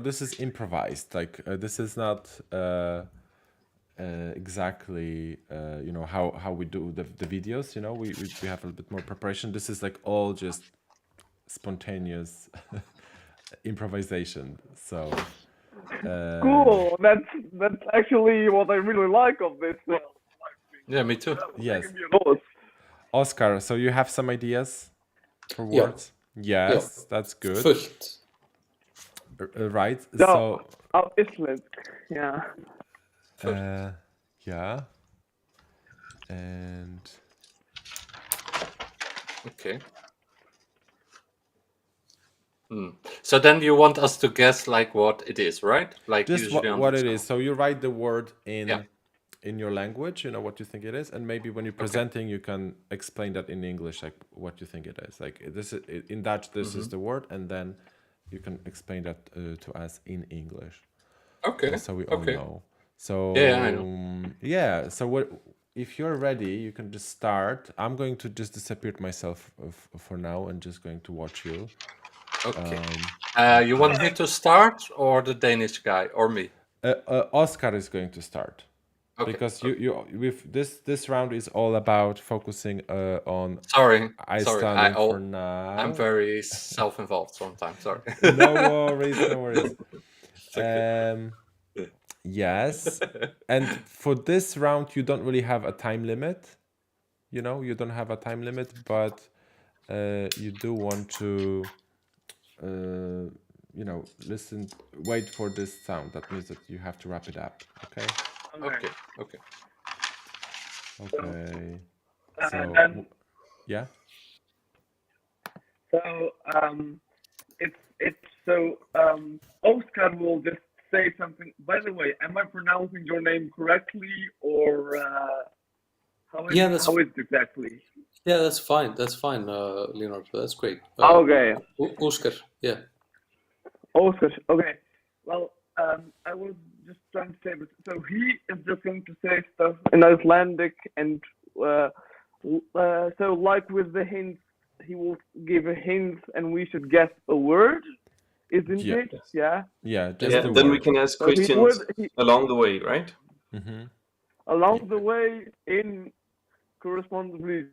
This is improvised. Like this is not exactly how we do the videos. We have a little bit more preparation. This is like all just spontaneous improvisation. So Cool. That's actually what I really like of this live stream. Yeah, me too. Yes. Give me a horse. Óskar, so you have some ideas for Yeah. words? Yes, that's good. Fullt. Right. No, So, Iceland. Yeah. yeah. And Okay. So then you want us to guess like what it is, right? Like just usually on what the it show. is. So you write the word Yeah. in your language, you know what you think it is, and maybe when you're presenting, you can explain that in English, like what you think it is. Like this is in Dutch, this is the word, and then you can explain that to us in English, Okay. so we all Okay. know. So Yeah, I know. yeah. So what if you're ready? You can just start. I'm going to just disappear myself for now and just going to watch you. Okay. You want me to start or the Danish guy or me? Óskar is going to start. Okay. Because you with this round is all about focusing on Sorry. Icelandic for now. I'm very self-involved sometimes. Sorry. No worries, no worries. It's okay. Yes, and for this round you don't really have a time limit. You know, you don't have a time limit, but you do want to, you know, listen, wait for this sound. That means that you have to wrap it up. Okay. Okay. Okay. Okay. So And yeah. so it's so Óskar will just say something. By the way, am I pronouncing your name correctly, or how is Yeah, that's how is it exactly? yeah, that's fine. That's fine, Leonardo. That's great. Okay, Óskar. Yeah. Óskar. Okay. Well, I was just trying to say, but so he is just going to say stuff in Icelandic, and so like with the hints, he will give a hint, and we should guess a word, isn't Yeah. it? Yeah. Yeah, just Yeah, the then we word. can ask So he questions would along the way, right? along the way in correspondingly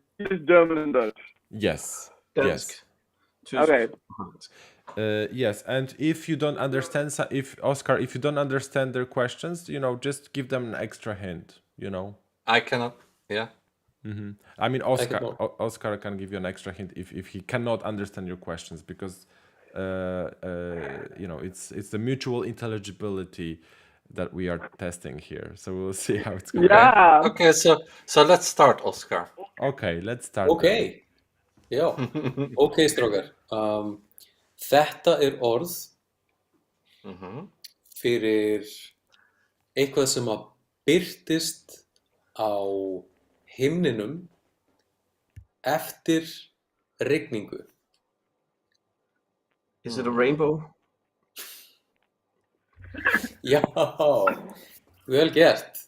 German and Dutch. Yes. Dansk. Yes. Okay. Yes, and if you don't understand, if Óskar, if you don't understand their questions, you know, just give them an extra hint. You know, I cannot. Yeah. I mean, Óskar, know. Óskar can give you an extra hint if he cannot understand your questions because, you know, it's the mutual intelligibility that we are testing here. So we'll see how it's going. Yeah. Okay. So let's start, Oscar. Okay, let's start. Ok, já, ok strákar. Þetta er orð fyrir eitthvað sem að birtist á himninum eftir rigningu. Is it a rainbow? Já, vel gert.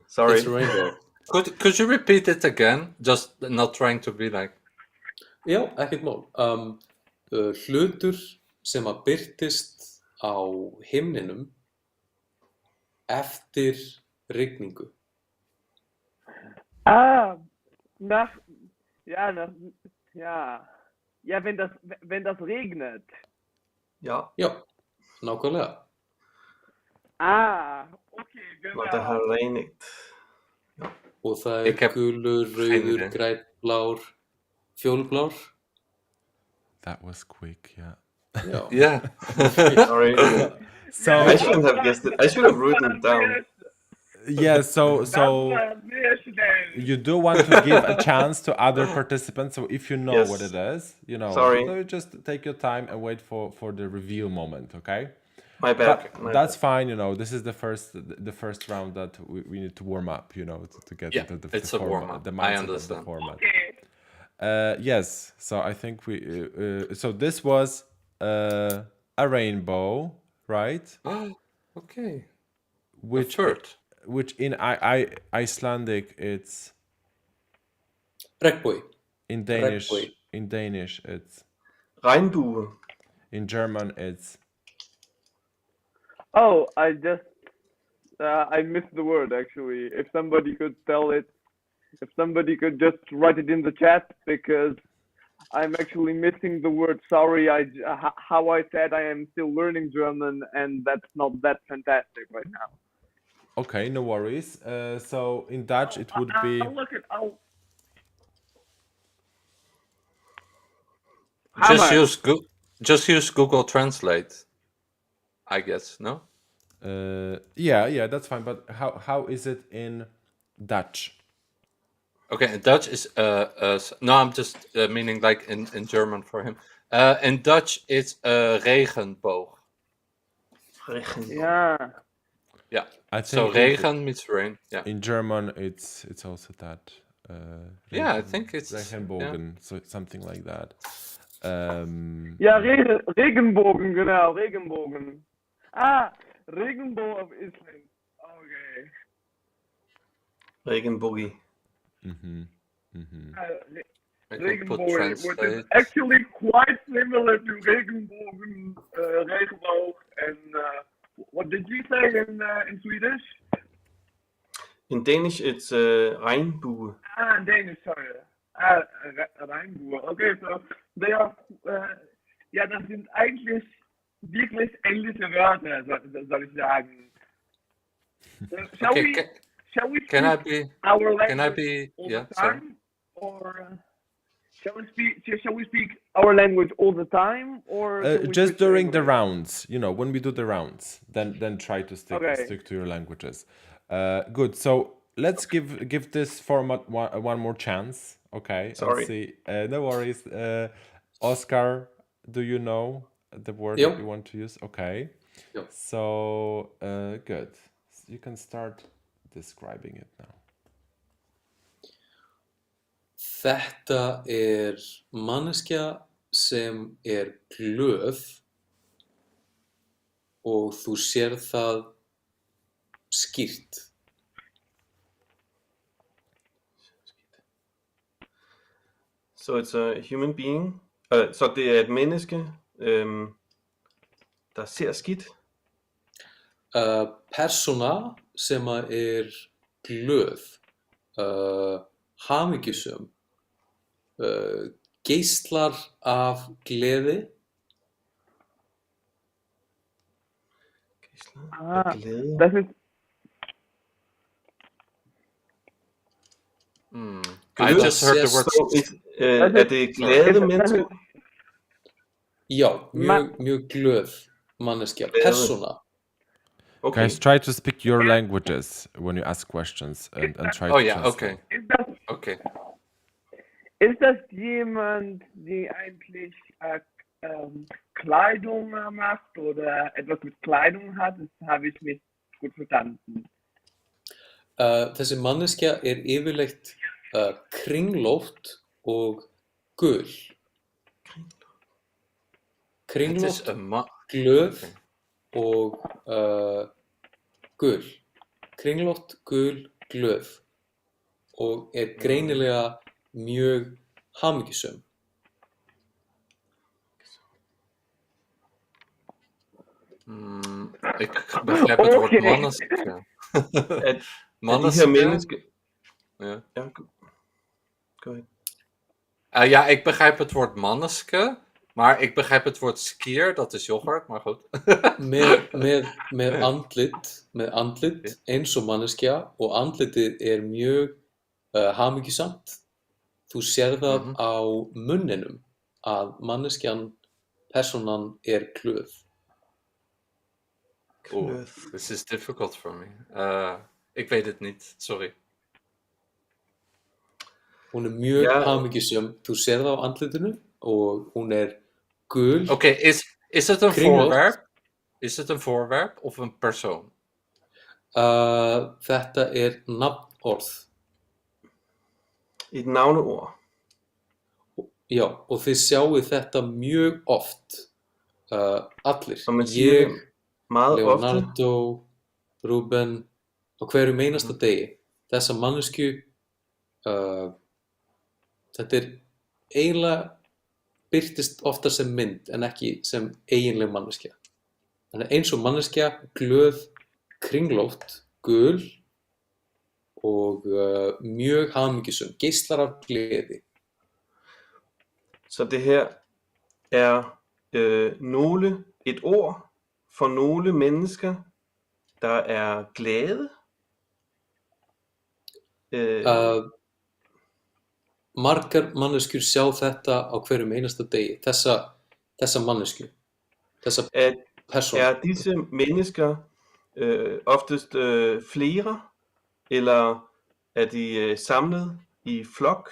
Sorry. It's a rainbow. Could you repeat it again? Just not trying to be like. Já, ekkert mál. Hlutur sem að birtist á himninum eftir rigningu. Nach, ja, wenn das regnet. Ja, Já, nákvæmlega. Okay, maar det har regnigt. Og það Ik heb gulur, geen rauður, idee. grænn, blár, fjólublár. That was quick, yeah. Já. Yeah. Sorry. So I shouldn't have guessed it. I should have written it down. yeah, so you do want to give a chance to other participants. So if you know Yes. what it is, you know, Sorry. so you just take your time and wait for the reveal moment, okay? My bad. But My that's fine, you know. This is the first round that we need to warm up, you know, to get Yeah, into the it's a format, warm-up. the I mindset of the understand. format. Yes, so I think so this was a rainbow, right? Okay. Which third. which in Icelandic it's Regnbogi. in Danish. Regnbogi. In Danish it's Regnbue. in German it's Oh, I missed the word actually. If somebody could tell it, if somebody could just write it in the chat, because I'm actually missing the word. Sorry, how I said I am still learning German, and that's not that fantastic right now. Okay, no worries. So in Dutch it would be Just use Google Translate, I guess. No. yeah, that's fine. But how is it in Dutch? Okay, in Dutch is no. I'm just meaning like in German for him. In Dutch, it's regenboog. Yeah. Yeah. I So think in, regen means rain. Yeah. in German it's also that. Yeah, I think it's Regenbogen, so something like that. Ja, Regenbogen, genau, Regenbogen. Ah, Regenbogen of Iceland. Okay. Regenboogie. I can put Regenbogen, which is translate. actually quite similar to Regenbogen, regenboog, and what did you say in Swedish? In Danish, it's regnbue. In Danish, sorry. Regenbogen. Okay, so they are, ja, das sind eigentlich wirklich englische Wörter, soll ich sagen. Shall Okay, we can I speak be? our Can I language be? all Yeah, the sorry. time, or shall we speak our language all the time, or shall we Just switch to during the English? rounds, when we do the rounds, then try to stick to your languages. Good. So let's give this format one more chance. Okay. Sorry. And see. No worries. Óskar, do you know the word Yep. that you want to use? Okay. Yep. So good. You can start describing it now. Þetta manneskja sem glöð og þú sérð það skýrt. So it's a human being. Så det er et menneske, der ser skidt. Persóna sem glöð, hamingjusöm, geislar af gleði. Glæde. Das ist I just heard the word. Er det glade mennesker? Já, mjög glöð manneskja, persóna. Okay. Guys, try to speak your languages when you ask questions and try to translate. Okay. Ist das jemand, die eigentlich Kleidung macht oder etwas mit Kleidung hat? Das habe ich nicht gut verstanden. Þessi manneskja yfirleitt kringlótt og gul. Kringlótt, glöð og gul. Kringlótt, gul, glöð. Og greinilega mjög hamingjusöm. Ik begrijp het woord manneske. Manneske. Ja. Go ahead. Ja, ik begrijp het woord manneske, maar ik begrijp het woord skier, dat is yoghurt, maar goed. Með andlit eins og manneskja og andlitið mjög hamingjusamt. Þú sérð það á munninum að manneskjan, persónan glöð. This is difficult for me. Ik weet het niet, sorry. Hún mjög hamingjusöm. Þú sérð það á andlitinu og hún gul. Oké, is het een voorwerp? Is het een voorwerp of een persoon? Þetta nafnorð. Et navneord. Já, og þið sjáu þetta mjög oft. Allir. Ég, Leonardo, Ruben, á hverjum einasta degi. Þessa manneskju, þetta eiginlega birtist ofta sem mynd en ekki sem eiginleg manneskja. Þannig eins og manneskja, glöð, kringlótt, gul og mjög hamingjusöm, geislar af gleði. Så det her et ord for nogle mennesker, der glade Margar manneskjur sjá þetta á hverjum einasta degi, þessa mannesku, þessa persónu. Er disse mennesker oftest flere, eller er de samlet i flok?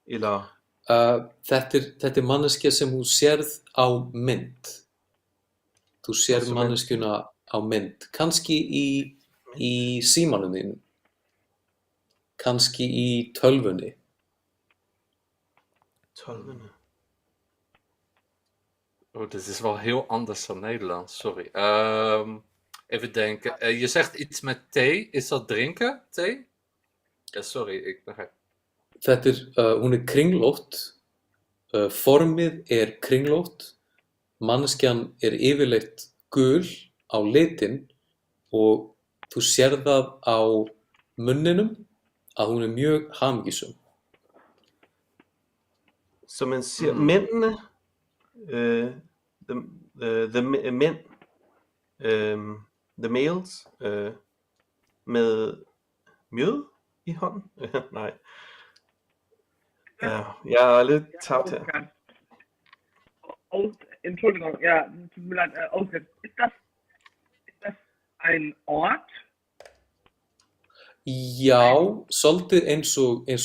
Eller Þetta er manneskja sem þú sérð á mynd. Þú sérð Sem manneskjuna á mynd, kannski í símanum þín, kannski í tölvunni. tolvene? Oh, dit is wel heel anders dan Nederlands, sorry. Even denken. Je zegt iets met thee. Is dat drinken, thee? Ja, sorry, ik begrijp. Hún er kringlótt, formið er kringlótt, manneskjan er yfirleitt gul á litinn og þú sérð það á munninum að hún er mjög hamingjusöm. Så man ser mændene, the mænd, the males, med mjød i hånden? Nej. Jeg er lidt tabt her. Entschuldigung, ja, tut mir leid, Óskar, ist das ein Ort? Já, svolítið eins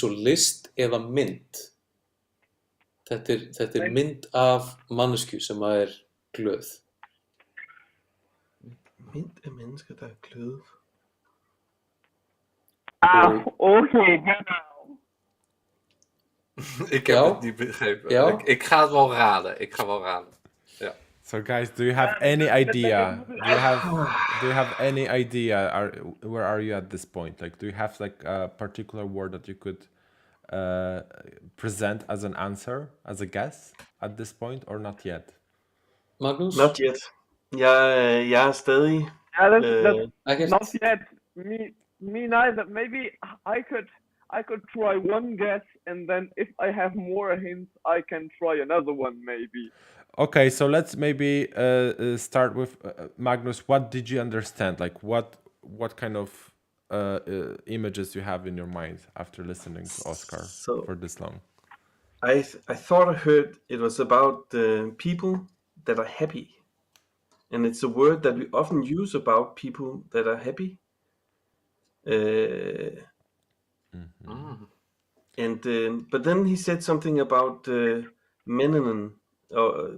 og list eða mynd. Þetta er mynd af mannesku sem er glöð. Mynd af mennesker, der er gløde. Okay, genau. Ik heb het niet begrepen. Ja? Ik ga het wel raden. Ik ga wel raden. Ja. So guys, do you have any idea? Do you have any idea? Where are you at this point? Like, do you have like a particular word that you could present as an answer, as a guess at this point, or not yet? Magnus? Not yet. Jeg er stadig... That's not yet. Me neither. Maybe I could try one guess, and then if I have more hints, I can try another one, maybe. Okay, so let's maybe start with Magnus. What did you understand? Like, what kind of images you have in your mind after listening to Óskar for this long? I thought I heard it was about people that are happy, and it's a word that we often use about people that are happy. And but then he said something about men, or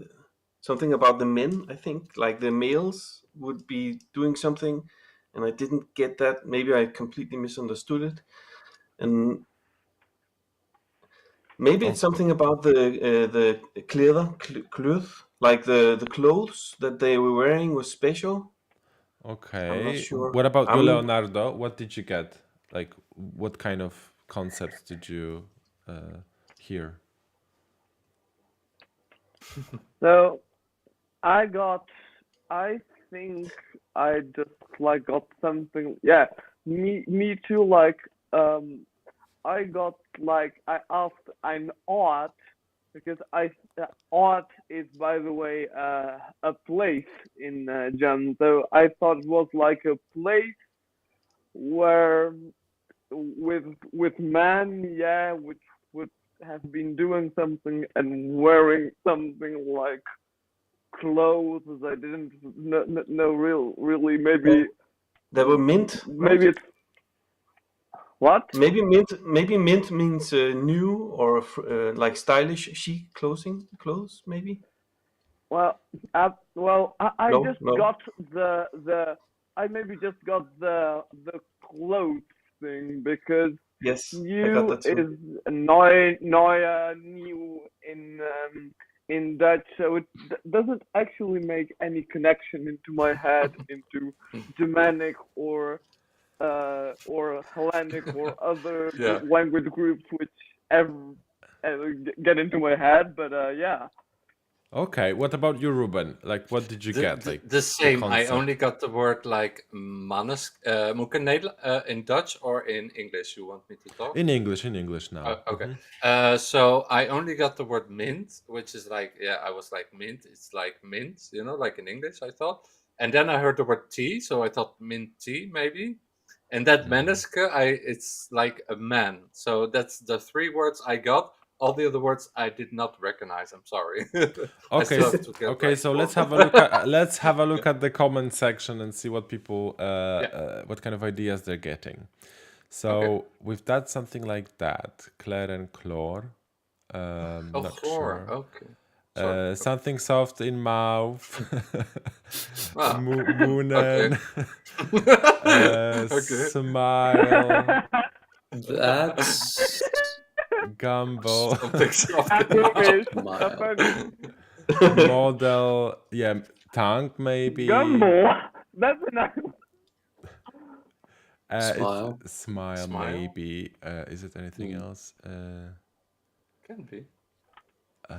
something about the men. I think like the males would be doing something, and I didn't get that. Maybe I completely misunderstood it, and maybe it's something about the cloth, like the clothes that they were wearing was special. Okay. I'm not sure. What about you, Leonardo? What did you get? Like, what kind of concepts did you hear? So, I think I just like got something. Yeah, me too. Like, I got like I asked an art because art is, by the way, a place in German. So I thought it was like a place where with men, yeah, which would have been doing something and wearing something like clothes. I didn't know really. Maybe they were mint. Maybe it's what? Maybe mint means new or like stylish, chic clothes. Maybe. Well, I just got the. I maybe just got the clothes thing because yes, new is neuer, new in Dutch, so it doesn't actually make any connection into my head into Germanic or Hellenic or other language groups which ever get into my head. But yeah. Okay, what about you, Ruben? Like, what did you get? Like the same. I only got the word like mannes. In Dutch or in English? You want me to talk? In English now. Okay. So I only got the word mint, which is like, I was like mint. It's like mint, like in English, I thought. And then I heard the word tea, so I thought mint tea maybe. And that menneske, it's like a man. So that's the 3 words I got. All the other words I did not recognize. I'm sorry. I Okay, still have to get okay. like So 4 let's have a more. look at the comment section and see what people Yeah. what kind of ideas they're getting. So Okay. we've done something like that, Claire and Chlor. Oh, Not chlor. sure. Okay. Sorry. Something soft in mouth. Ah. Okay. Moonen. Okay. Smile. That's Gumbo. Something soft. Fish. Smile. Funny. Model. Yeah, tongue maybe. Gumball. That's a nice. Smile. It's smile Smile? maybe. Is it anything else? Can be. Eh,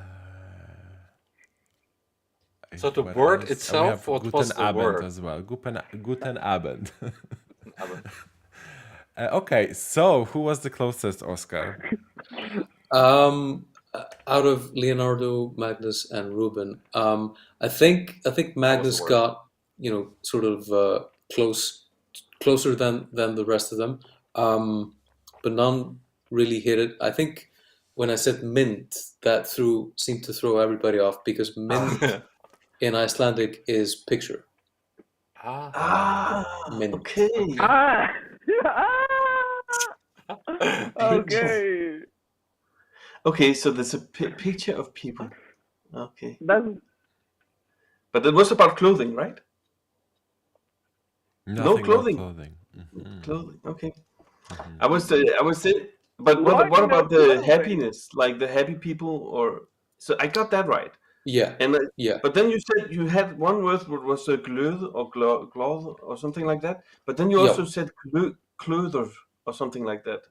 So the what word else? We itself, have what Guten was the Abend word? as well. Guten Abend. Abend. Okay, so who was the closest, Oscar? Out of Leonardo, Magnus, and Ruben, I think Magnus word. got sort of closer than the rest of them, but none really hit it. I think when I said mint, that seemed to throw everybody off because mint in Icelandic is picture. Ah. Mint. Okay. Ah. Okay. Okay, so there's a picture of people. Okay. That's But it was about clothing, right? Nothing clothing. about clothing. Mhm. Clothing. Okay. I was saying, but Why what no about the clothing? happiness? Like the happy people, or so I got that right. Yeah. And Yeah. but then you said you had one word that was glød or glød or something like that. But then you Yeah. also said kløder or something like that.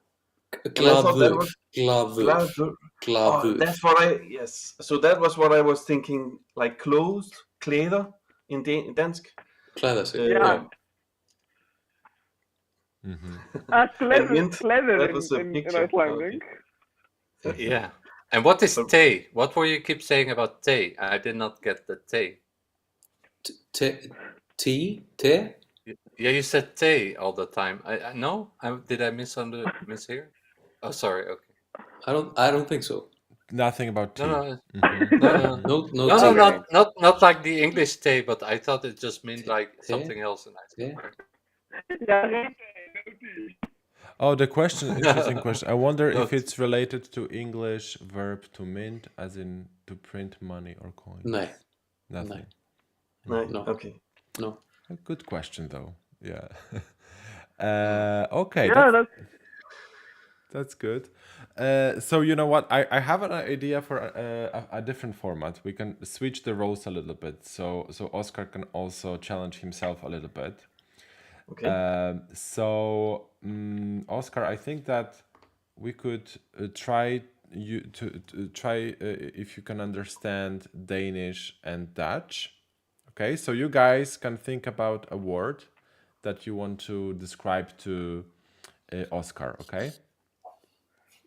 And I thought that was Glaður. Oh, that's what yes. So that was what I was thinking, like clothes, klæder in dansk. Klæða sig. Yeah. And Clever, mint, clever that was a in picture. Icelandic. Yeah. And what is te? What were you keep saying about te? I did not get the te. Te? Yeah, you said te all the time. No? Did I mishear? Oh, sorry. Okay. I don't think so. Nothing about tea. No, Mhm. no, No, tea. not like the English te, but I thought it just meant like Te? something else in Iceland. Te? Right? Yeah, no tea. Oh, the question, interesting question. I wonder No if it's related to English verb to mint, as in to print money or coins. Nej. Nothing. No. Okay. No. A good question, though. Yeah. Okay. Yeah, That's good. So you know what? I have an idea for a different format. We can switch the roles a little bit. So Oscar can also challenge himself a little bit. Okay. Oscar, I think that we could try you to try if you can understand Danish and Dutch. Okay, so you guys can think about a word that you want to describe to Oscar. Okay.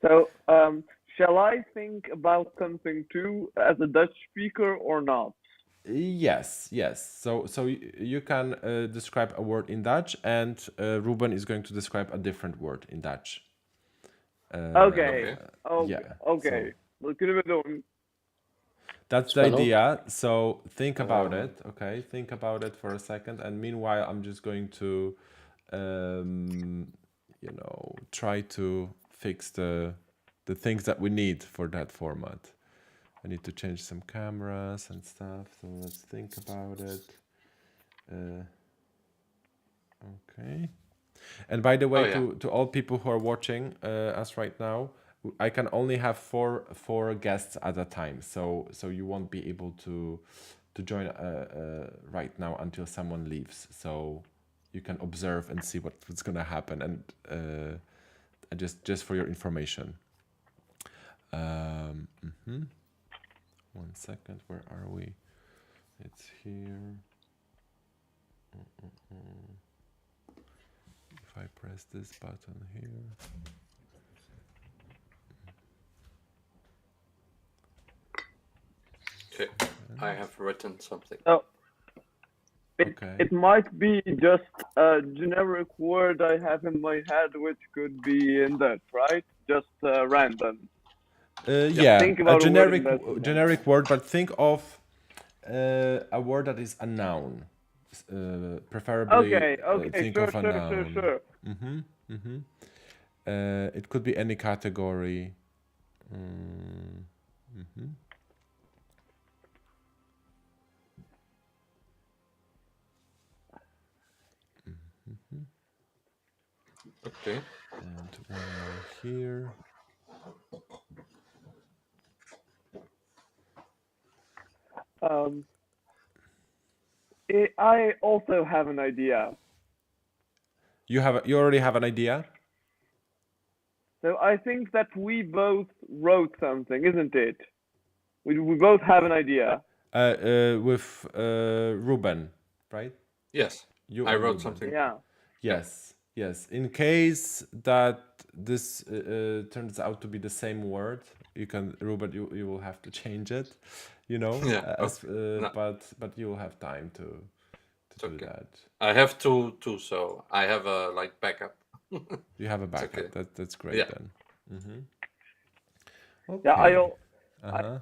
So, shall I think about something too as a Dutch speaker or not? Yes. So you can describe a word in Dutch, and Ruben is going to describe a different word in Dutch. Okay. Yeah. Okay. We kunnen we doen. That's the Spannend. idea. So think about it. Okay, think about it for a second, and meanwhile, I'm just going to, try to fix the things that we need for that format. I need to change some cameras and stuff. So let's think about it. Okay. And by the way, to all people who are watching us right now, I can only have four guests at a time. So you won't be able to join right now until someone leaves. So you can observe and see what's gonna happen, and just for your information. 1 second. Where are we? It's here. If I press this button here. Okay, I have written something. Oh. Okay. It might be just a generic word I have in my head, which could be in Dutch, right? Just random. Yeah, Think a about a word in generic Dutch. and then- generic word, but think of a word that is a noun. Preferably Okay, think sure, of a sure, sure, noun. sure. It could be any category. Mm, Okay. And one more here. I also have an idea. You already have an idea? So I think that we both wrote something, isn't it? We both have an idea. With Ruben, right? Yes. You I and wrote Ruben. something. Yeah. Yes, yes. In case that this turns out to be the same word, you can, Ruben, you will have to change it, you know. Yeah, no. But you will have time to do okay. that. I have two, so I have a like backup. You have a backup. okay. That's great Yeah. then. Yeah, Okay. I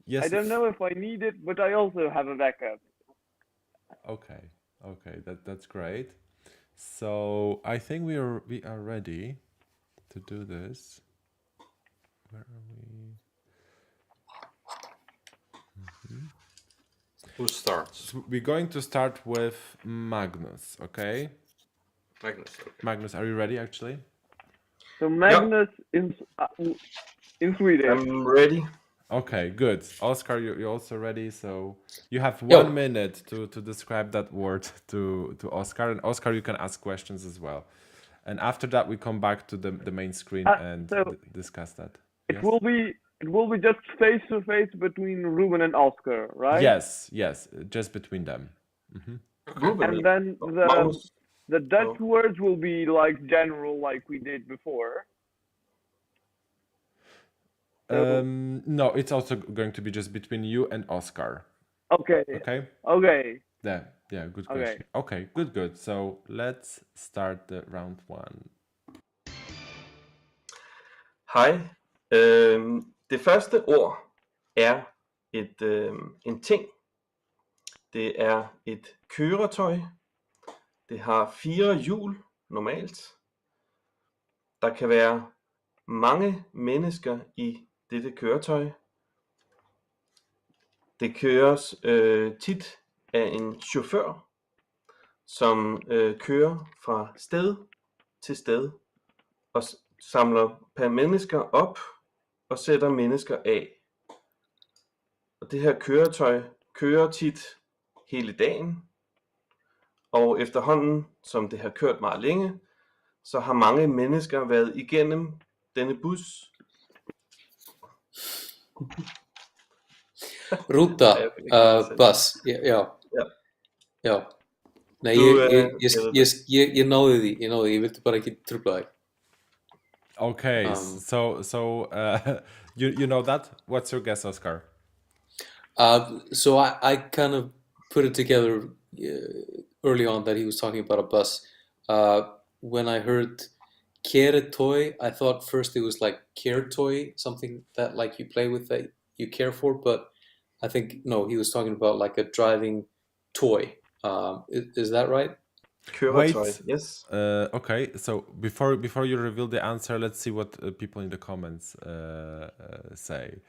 Yes. don't know if I need it, but I also have a backup. Okay. Okay. That's great. So I think we are ready to do this. Where are we? Who starts? So we're going to start with Magnus, okay? Magnus. Okay. Magnus, are you ready actually? So Magnus in Swedish. I'm ready. Okay, good. Óskar, you're also ready. So you have Yo. 1 minute to describe that word to Óskar. And Óskar, you can ask questions as well. And after that, we come back to the main screen and so discuss that. It Yes? will be just face to face between Ruben and Óskar, right? Yes, just between them. Ruben. And then Magnus. the Dutch words will be like general, like we did before. No, it's also going to be just between you and Óskar. Okay. Okay? Okay. Yeah, good question. Okay, good. So let's start the round 1. Hej. Det første ord er en ting. Det er et køretøj. Det har 4 hjul normalt. Der kan være mange mennesker i dette køretøj. Det køres tit af en chauffør, som kører fra sted til sted og samler per mennesker op og sætter mennesker af. Og det her køretøj kører tit hele dagen, og efterhånden, som det har kørt meget længe, så har mange mennesker været igennem denne bus. Ruta, bus. Já. Nei, ég náði því, ég vildi bara ekki trufla þig. Okay, so you know that? What's your guess, Óskar? So I kind of put it together early on that he was talking about a bus. When I heard keretoy, I thought first it was like care toy, something that like you play with that you care for, but I think no, he was talking about like a driving toy. Is that right? Køretøj, yes. Okay, so before you reveal the answer, let's see what people in the comments say.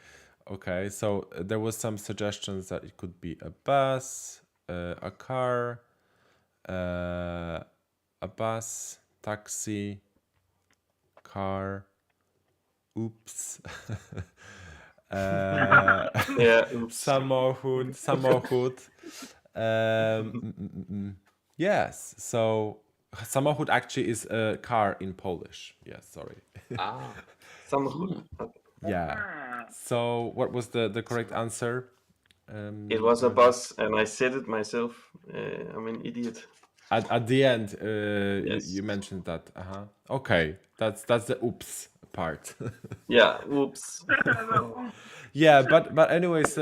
Okay, so there was some suggestions that it could be a bus, a car, a bus, taxi, car, oops. Oops. Samohud. Yes, so samohud actually is a car in Polish. Yes, sorry. Samohud. Yeah. So what was the correct answer? It was a bus, and I said it myself. I'm an idiot. At the end, Yes. you mentioned that. Okay, that's the oops part. Yeah, oops. Yeah, but anyways,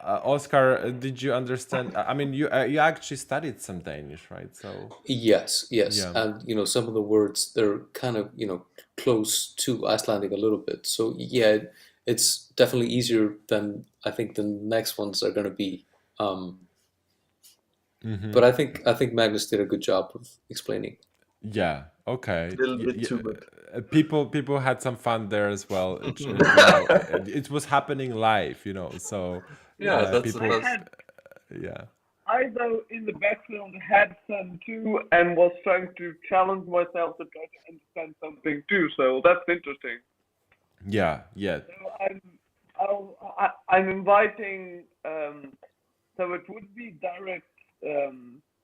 Óskar, did you understand? I mean, you actually studied some Danish, right? So Yes, yeah, and some of the words they're kind of close to Icelandic a little bit. So yeah, it's definitely easier than I think the next ones are going to be. But I think Magnus did a good job of explaining. yeah, okay. A little bit too good. People had some fun there as well. It was happening live, So Yeah, that's people, yeah. I, though, in the background had some too, and was trying to challenge myself to try to understand something too. So that's interesting. Yeah. So I'm inviting. So it would be direct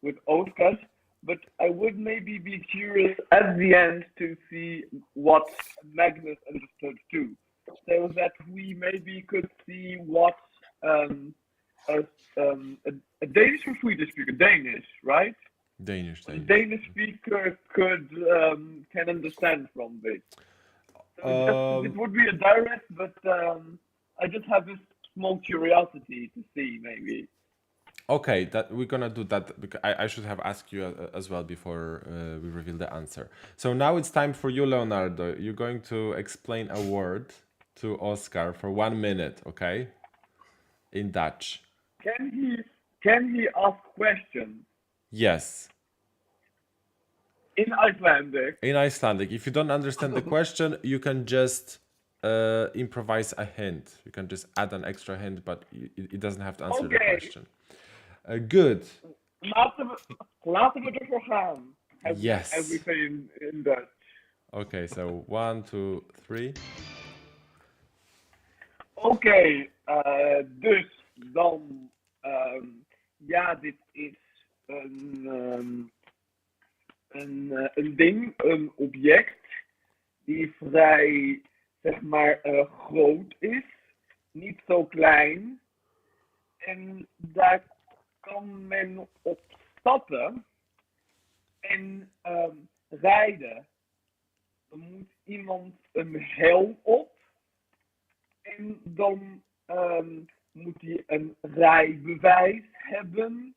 with Óskar, but I would maybe be curious at the end to see what Magnus understood too, so that we maybe could see what a, a Danish or Swedish speaker, Danish, right? Danish. A Danish speaker can understand from this. So it would be a direct, but I just have this small curiosity to see maybe. Okay, that we're gonna do that because I should have asked you as well before we reveal the answer. So now it's time for you, Leonardo. You're going to explain a word to Óskar for 1 minute, okay? In Dutch. Can he ask questions Yes. in Icelandic? In Icelandic. If you don't understand the question, you can just improvise a hint. You can just add an extra hint, but it doesn't have to answer the Okay. question. Good. Laten we ervoor gaan. Yes. As we say in Dutch. Okay, so 1, 2, 3. Oké, dus dan, ja, dit is een ding, een object die vrij, zeg maar, groot is, niet zo klein. En daar kan men op stappen en rijden. Dan moet iemand een helm op. En dan moet hij een rijbewijs hebben.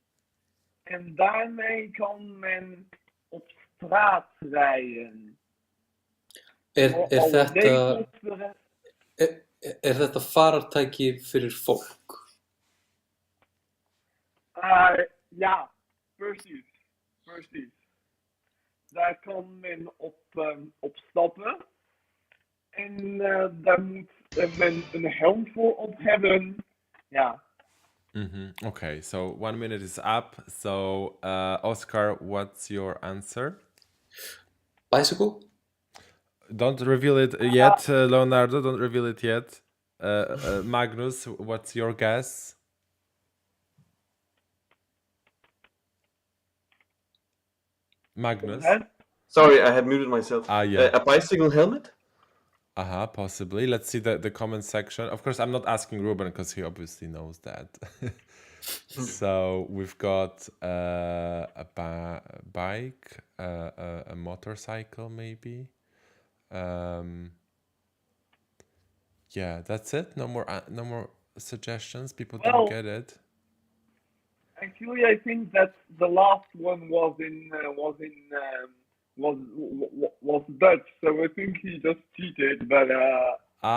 En daarmee kan men op straat rijden. Er þetta farartæki fyrir fólk? Ja, precies. Daar kan men op stappen. En daar moet men een helm voor op hebben. Ja. Okay, so 1 minute is up. So, Óskar, what's your answer? Bicycle? Don't reveal it yet, Leonardo. Don't reveal it yet. Magnus, what's your guess? Magnus? Sorry, I had muted myself. Yeah. A bicycle helmet? Possibly. Let's see the comment section. Of course, I'm not asking Ruben because he obviously knows that. So we've got a bike, a motorcycle, maybe. Yeah, that's it. No more suggestions. People didn't get it. Actually, I think that the last one was Dutch, so I think he just cheated. But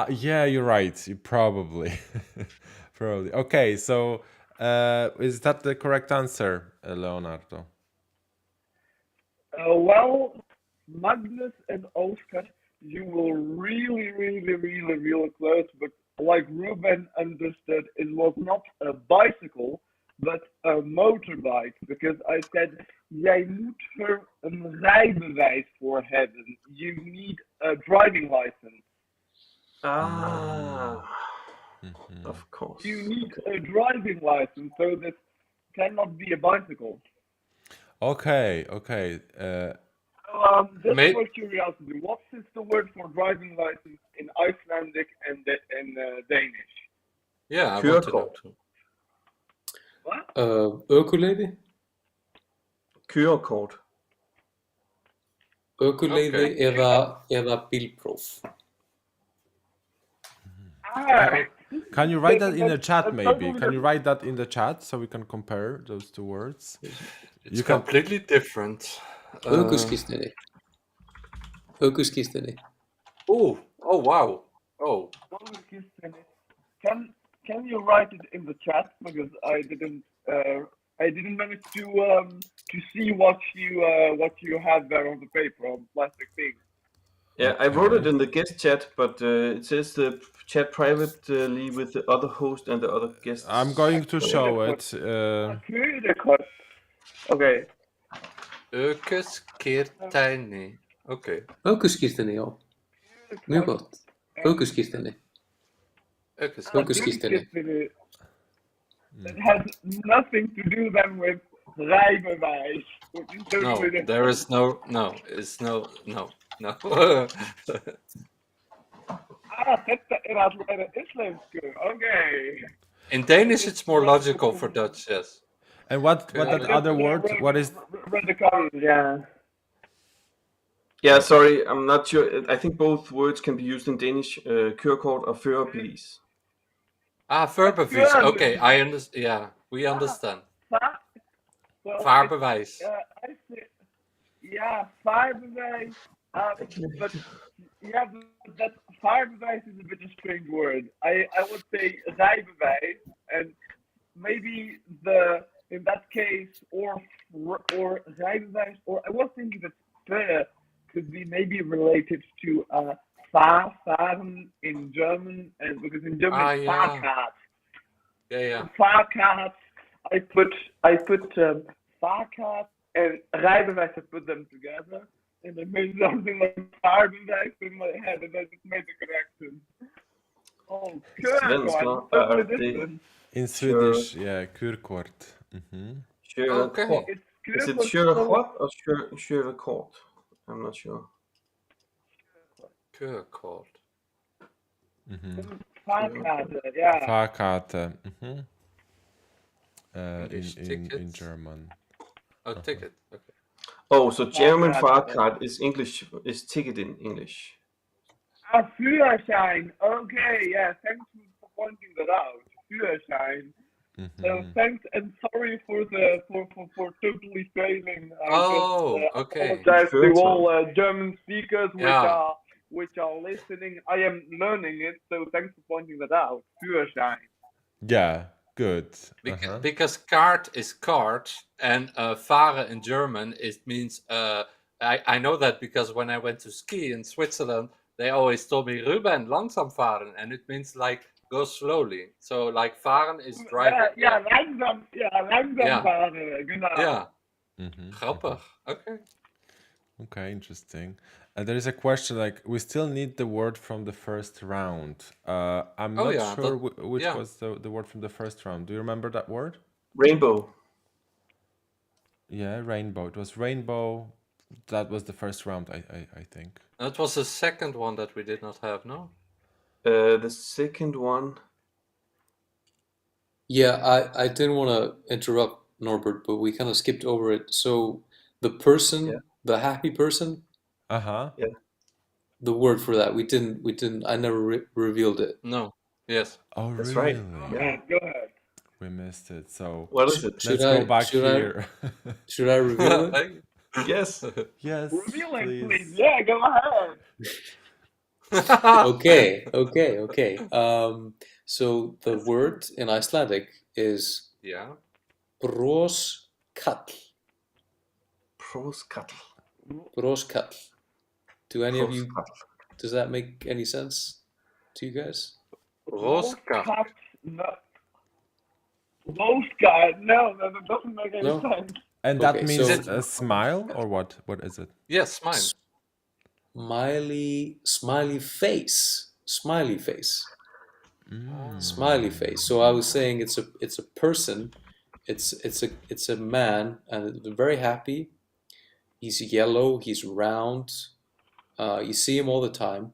yeah, you're right. You probably. Okay, so is that the correct answer, Leonardo? Well, Magnus and Óskar, you were really close, but like Ruben understood, it was not a bicycle, but a motorbike. Because I said, jij moet er een rijbewijs voor hebben. You need a driving license. Of course. You need a driving license, so this cannot be a bicycle. Okay. Just for curiosity, what is the word for driving license in Icelandic and Danish? Yeah, I want to know too. What? Økolede? Kørekort. Økolede eða bílpróf. Can you write that in the chat, That's maybe? totally Can you write that in the chat so we can compare those two words? It's You can. completely different. Ökuskírteini. Ökuskírteini. Oh wow. Oh, Can you write it in the chat, because I didn't manage to see what you had there on the paper, on plastic thing. Yeah, I wrote it in the guest chat, but it says the chat privately with the other host and the other guests. I'm going to show it. Okay. ökuskírteini. Okay. Ökuskírteini, já. Mjög gott. Ökuskírteini. Ökuskírteini. It has nothing to do then with rijbewijs. which is No, totally different. there is no. It's no. Þetta að læra íslensku. Okay. In Danish, it's more logical for Dutch. Yes. And what that other word? What is? Read the comments, yeah. Yeah, sorry, I'm not sure. I think both words can be used in Danish, kørekort or førerbevis. Verbewijs. Okay, I understand. Yeah, we understand. Vaarbewijs. I say, yeah, vaarbewijs. But yeah, that vaarbewijs is a bit a strange word. I would say rijbewijs, and maybe in that case or rijbewijs, or I was thinking that could be maybe related to fahren in German, and because in German it's Fahrkart. Yeah. Fahrkart. I put Fahrkart and rijbewijs. I put them together, and I made something like Fahrbewijs in my head, and I just made the connection. Oh, good. In Swedish, yeah, körkort. Okay. Is it kørekort or kørekort? I'm not sure. Kørekort. Fahrkarte, yeah. Fahrkarte. In German. Oh, ticket. Okay. Oh, so German Fahrkarte is English, is ticket in English. Führerschein. Okay, yeah. Thanks for pointing that out. Führerschein. Thanks and sorry for totally failing. Okay. Apologize to all German speakers which are listening. I am learning it, so thanks for pointing that out. Führerschein. Yeah, good. Because cart is cart, and fahre in German means. I know that because when I went to ski in Switzerland, they always told me Reuben langsam fahren, and it means like go slowly. So like fahren is driving. Yeah, langsam fahren, genau. Yeah. Grappig. Okay. Okay, interesting. There is a question like we still need the word from the first round. I'm not sure which was the word from the first round. Do you remember that word? Rainbow. Yeah, rainbow. It was rainbow. That was the first round, I think. That was the second one that we did not have, no? The second one. Yeah, I didn't want to interrupt Norbert, but we kind of skipped over it. So the person, the happy person. Yeah. The word for that we didn't. I never revealed it. No. Yes. Oh, that's really? right. Yeah, go ahead. We missed it. So what is it? Let's go back here. Should I reveal it? Yes. Yes. Revealing, please. Yeah, go ahead. Okay. So the word in Icelandic is broskall. Broskall. Do any of you? Does that make any sense to you guys? Óskar. Óskar. No, that doesn't make any sense. And that means a smile, or what? What is it? Yes, smile. Smiley face. Smiley face. So I was saying it's a person. It's a man, and they're very happy. He's yellow. He's round. You see him all the time.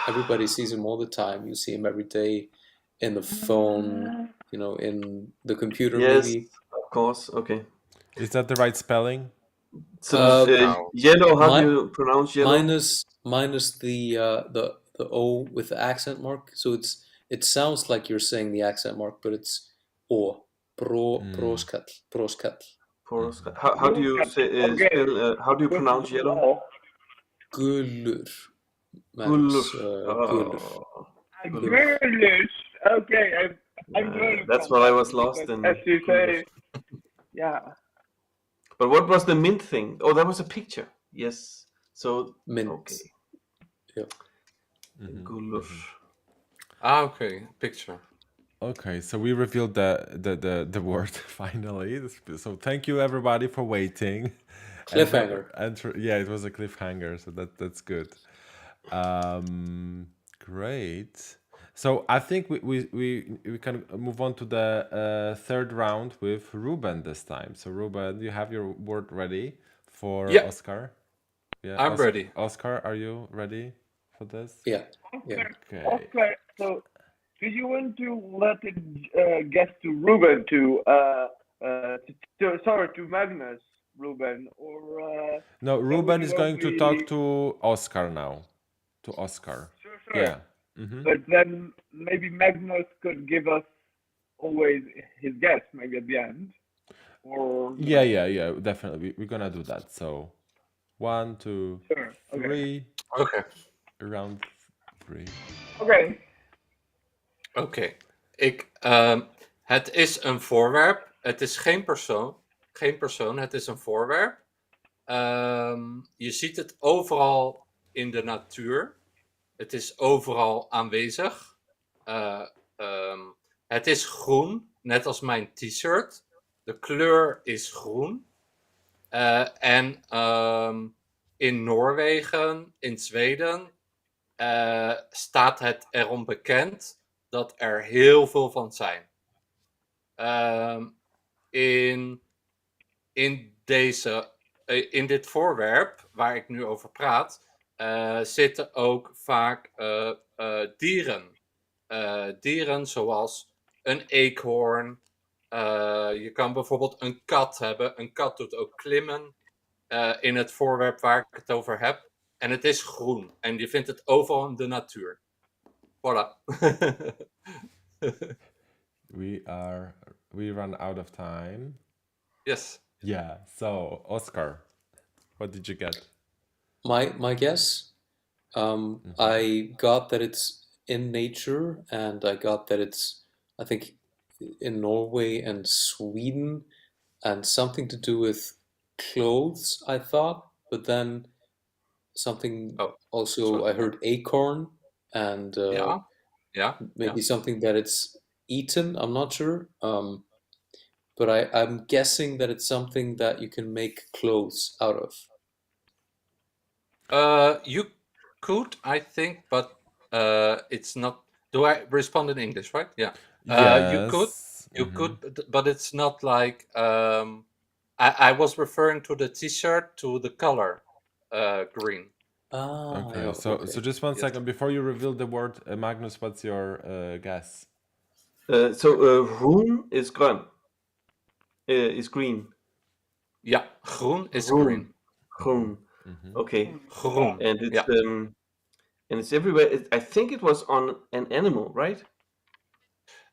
Everybody sees him all the time. You see him every day in the phone, in the computer, maybe. Of course. Okay. Is that the right spelling? So yellow. How do you pronounce yellow? Minus the O with the accent mark. So it sounds like you're saying the accent mark, but it's o. Broskatl. How do you say, Okay. spell? How do you pronounce yellow? Oh, Gullur. Magnus. Gullur. Oh, Girlish. Okay, I'm learning that's from what I that was lost because, in. as you say, yeah. But what was the mint thing? Oh, that was a picture. Yes. So Mint. okay. Yeah. Gullur. Okay, picture. Okay, so we revealed the word finally. So thank you everybody for waiting. Cliffhanger. Yeah, it was a cliffhanger, so that's good. Great. So I think we can move on to the third round with Ruben this time. So Ruben, you have your word ready for Yeah. Óskar? Yeah, I'm ready. Óskar, are you ready for this? Yeah. Yeah. Okay. So, do you want to let it get to Ruben to Magnus Ruben or No, shall Ruben we is do going to only- talk to Óskar now. To Óskar. Sure. Yeah. Mm-hmm. But then maybe Magnus could give us always his guess, maybe at the end. Or Yeah, definitely. We're gonna do that. So 1, 2, Sure. Okay. 3. Okay. Round 3. Okay. Oké. Het is een voorwerp. Het is geen persoon. Geen persoon, het is een voorwerp. Je ziet het overal in de natuur. Het is overal aanwezig. Het is groen, net als mijn t-shirt. De kleur is groen. En in Noorwegen, in Zweden, staat het erom bekend dat er heel veel van zijn. In dit voorwerp waar ik nu over praat, zitten ook vaak dieren. Dieren zoals een eekhoorn. Je kan bijvoorbeeld een kat hebben. Een kat doet ook klimmen in het voorwerp waar ik het over heb. En het is groen. En je vindt het overal in de natuur. Voilà. We run out of time. Yes. Yeah. So Óskar, what did you get? My guess, I got that it's in nature, and I got that it's, I think, in Norway and Sweden, and something to do with clothes, I thought, but then something also, I heard acorn, and maybe something that it's eaten, I'm not sure. But I'm guessing that it's something that you can make clothes out of. You could, I think, but it's not. Do I respond in English, right? Yeah. Yes. You could, but it's not like. I was referring to the T-shirt, to the color, green. Okay. Yeah, So just 1 second before you reveal the word, Magnus. What's your guess? Groen is grön. Is green. Yeah, groen is green. Groen. Okay. Groen. And it's everywhere. I think it was on an animal, right?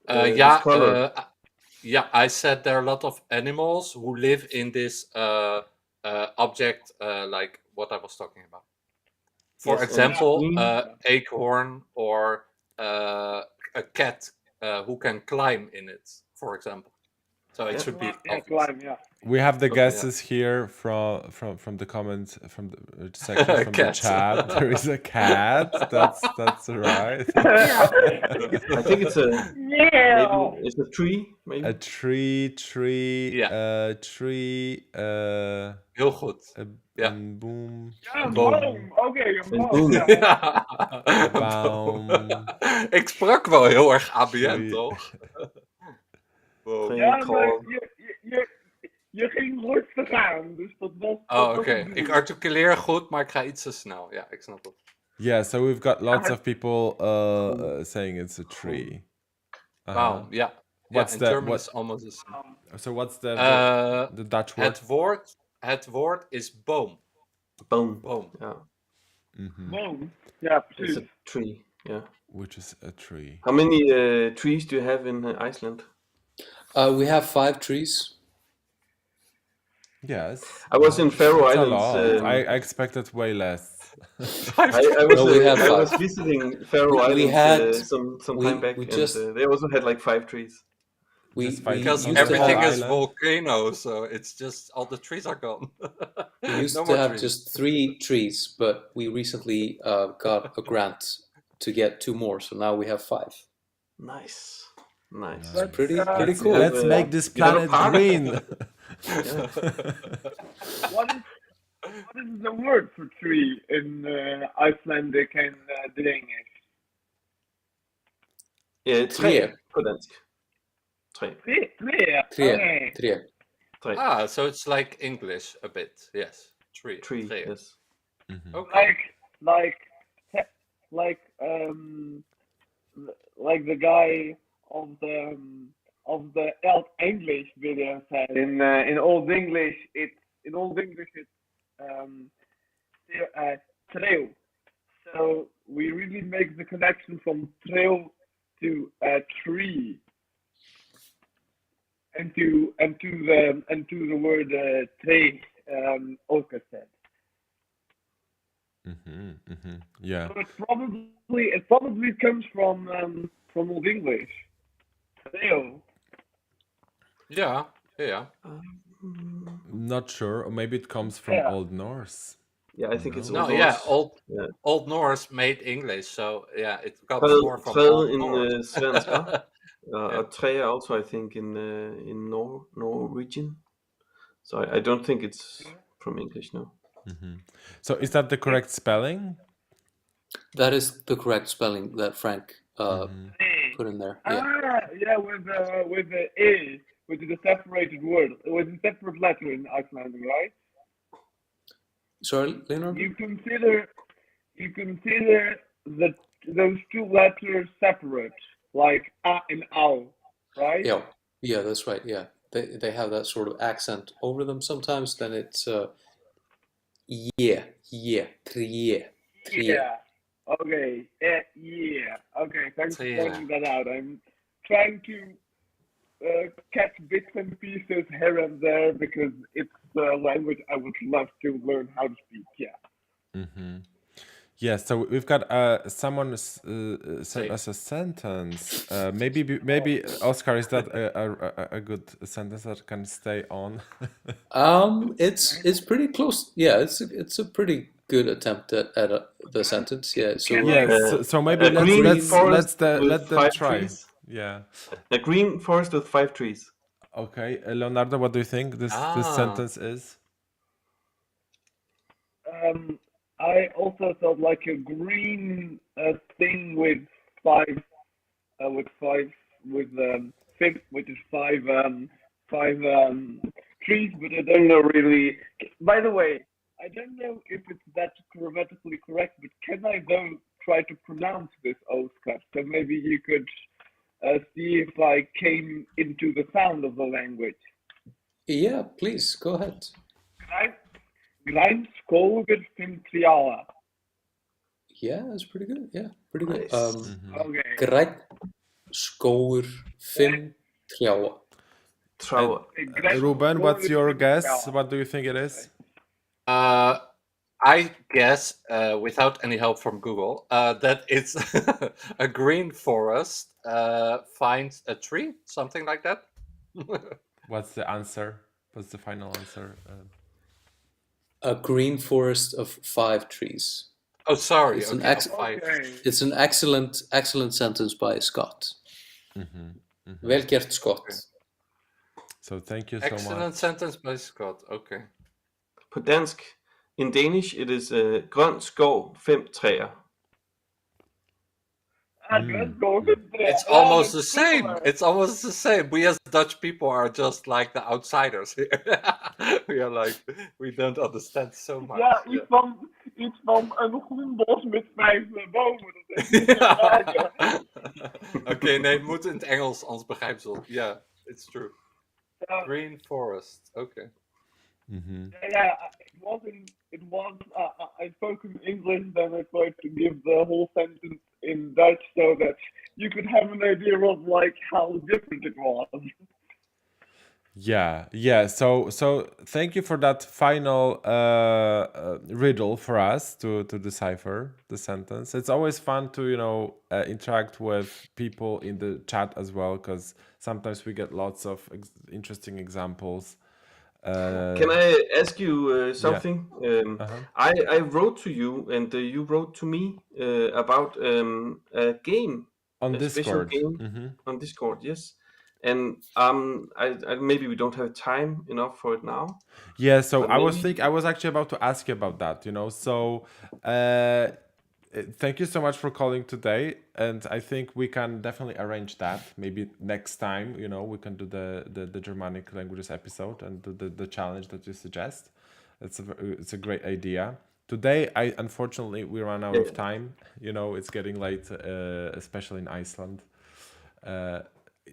This color. Yeah, I said there are a lot of animals who live in this object, like what I was talking about. For example, acorn or a cat who can climb in it, for example. So it should be climb, yeah. We have the guesses here from the comments from the section from the chat. There is a cat. That's right. I think it's maybe it's a tree. Maybe a tree. Yeah. Tree. Heel goed. Een boom. Een boom. Oké, een boom. Baum. Ik sprak wel heel erg ABN, toch? Wow. Ja, maar je ging rustig aan, dus dat was... Oké. Ik articuleer goed, maar ik ga iets te snel. Ja, ik snap het. Yeah, so we've got lots of people saying it's a tree. Wow, yeah. What's in the German is almost the same. So what's the Dutch word? Het woord is boom. Boom. Boom. Yeah. Boom. Ja, precies. It's a tree. Yeah. which is a tree. How many trees do you have in Iceland? We have 5 trees. Yes. I was in Faroe It's a Islands. lot. I expected way less. No, we have I 5. was visiting Faroe We Islands had some time back, we and just they also had like 5 trees. Just we five Because on used the to whole everything have is island. volcano, so it's just all the trees are gone. we used No to more have trees. just 3 trees, but we recently got a grant to get 2 more, so now we have 5. Nice, nice. But Pretty Let's, cool. let's have, make this you have a planet park? green. Yeah. what is the word for tree in Icelandic and Danish? Tre på dansk. Tre. Tree. Tre. Okay. Tre. Tre. Ah, so it's like English a bit. Yes. Tree. Tree. Tree. Yes. Okay. Like the guy of the Elf English video said in Old English it's trail. So we really make the connection from trail to tree and to the word tree. Óskar said. Yeah. So it probably comes from Old English. Trail. Yeah. Yeah. Not sure. Or maybe it comes from Yeah. Old Norse. Yeah, I think it's No, Old yeah. Norse. Yeah. Old Norse made English, so yeah, it comes more from Træ Old in Norse. svenska. Yeah. Træ also, I think, in Norwegian. So I don't think it's from English, no. So is that the correct spelling? That is the correct spelling that Frank put in there. Yeah. Yeah, with the A, which is a separated word, with a separate letter in Icelandic, right? Sorry, Leonard? You consider those 2 letters separate, like A and Au, right? Yeah. Yeah, that's right. Yeah. They have that sort of accent over them sometimes. Then it's tre. Yeah. Okay. Yeah. Okay. Thanks for Yeah. pointing that out. I'm trying to catch bits and pieces here and there because it's a language I would love to learn how to speak. Yeah. Yeah, so we've got someone sent us a sentence. Maybe Oscar, is that a good sentence that can stay on? It's pretty close. Yeah, it's a pretty good attempt at the sentence. Yeah. So Yeah, so maybe a green let's forest let with them 5 try. trees. Yeah. A green forest with 5 trees. Okay, Leonardo, what do you think this sentence is? I also felt like a green thing with 5 which is 5 trees, but I don't know really. By the way, I don't know if it's that grammatically correct, but can I though try to pronounce this Óskar? So maybe you could see if I came into the sound of the language. yeah, please go ahead. Grænskógur Fimmtiala. Yeah, that's pretty good. Yeah, pretty good. Nice. Okay. Grænn skógur 5 trjáa. Trauer. Ruben, what's your guess? What do you think it is? I guess, without any help from Google, that it's a green forest finds a tree, something like that. What's the answer? What's the final answer? A green forest of 5 trees. Oh, sorry. It's an okay, five. It's an excellent sentence by Scott. Vel gert, Scott. So thank you so Excellent much. sentence by Scott. Okay. På dansk, in Danish, it is grøn skov, 5 træer. It's almost the same. It's almost the same. We as Dutch people are just like the outsiders here. We are like, we don't understand so much. Ja, iets van een groen bos met 5 bomen. Dat is niet te raken. Oké, nee, het moet in het Engels, anders begrijp je het. Yeah, it's true. Green forest. Okay. Yeah, it was. I spoke in English, then I tried to give the whole sentence in Dutch so that you could have an idea of like how different it was. Yeah. So thank you for that final riddle for us to decipher the sentence. It's always fun to interact with people in the chat as well, because sometimes we get lots of interesting examples. Can I ask you something? Uh-huh. I wrote to you, and you wrote to me about a game, On a special Discord. game Hmm. on Discord. Yes, and I maybe we don't have time enough for it now, Yeah, so but maybe. I was actually about to ask you about that, So uh thank you so much for calling today, and I think we can definitely arrange that. Maybe next time, we can do the Germanic languages episode and do the challenge that you suggest. It's a great idea. Today, I unfortunately we ran out Yeah. of time. It's getting late, especially in Iceland. Uh,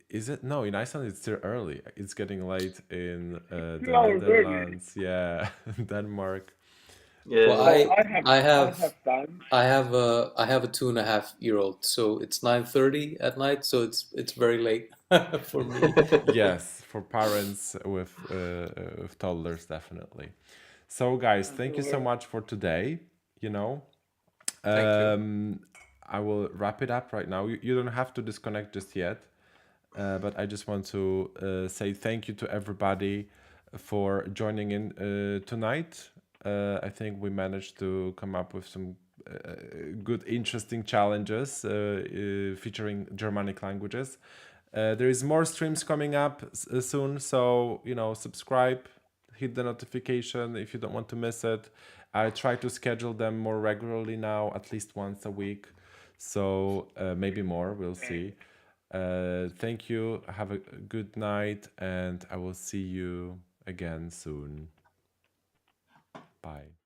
is it? No, in Iceland it's still early. It's getting late in the 2 hours early. Netherlands. Yeah, Denmark. Yeah. Well, I have time. I have a 2.5-year-old, so it's 9:30 at night, so it's very late for me. Yes, for parents with toddlers, definitely. So, guys, thank you so much for today. Thank you. I will wrap it up right now. You don't have to disconnect just yet, but I just want to say thank you to everybody for joining in tonight. I think we managed to come up with some good, interesting challenges featuring Germanic languages. There is more streams coming up soon, so subscribe, hit the notification if you don't want to miss it. I try to schedule them more regularly now, at least once a week, so maybe more. We'll see. Thank you. Have a good night, and I will see you again soon. Bye.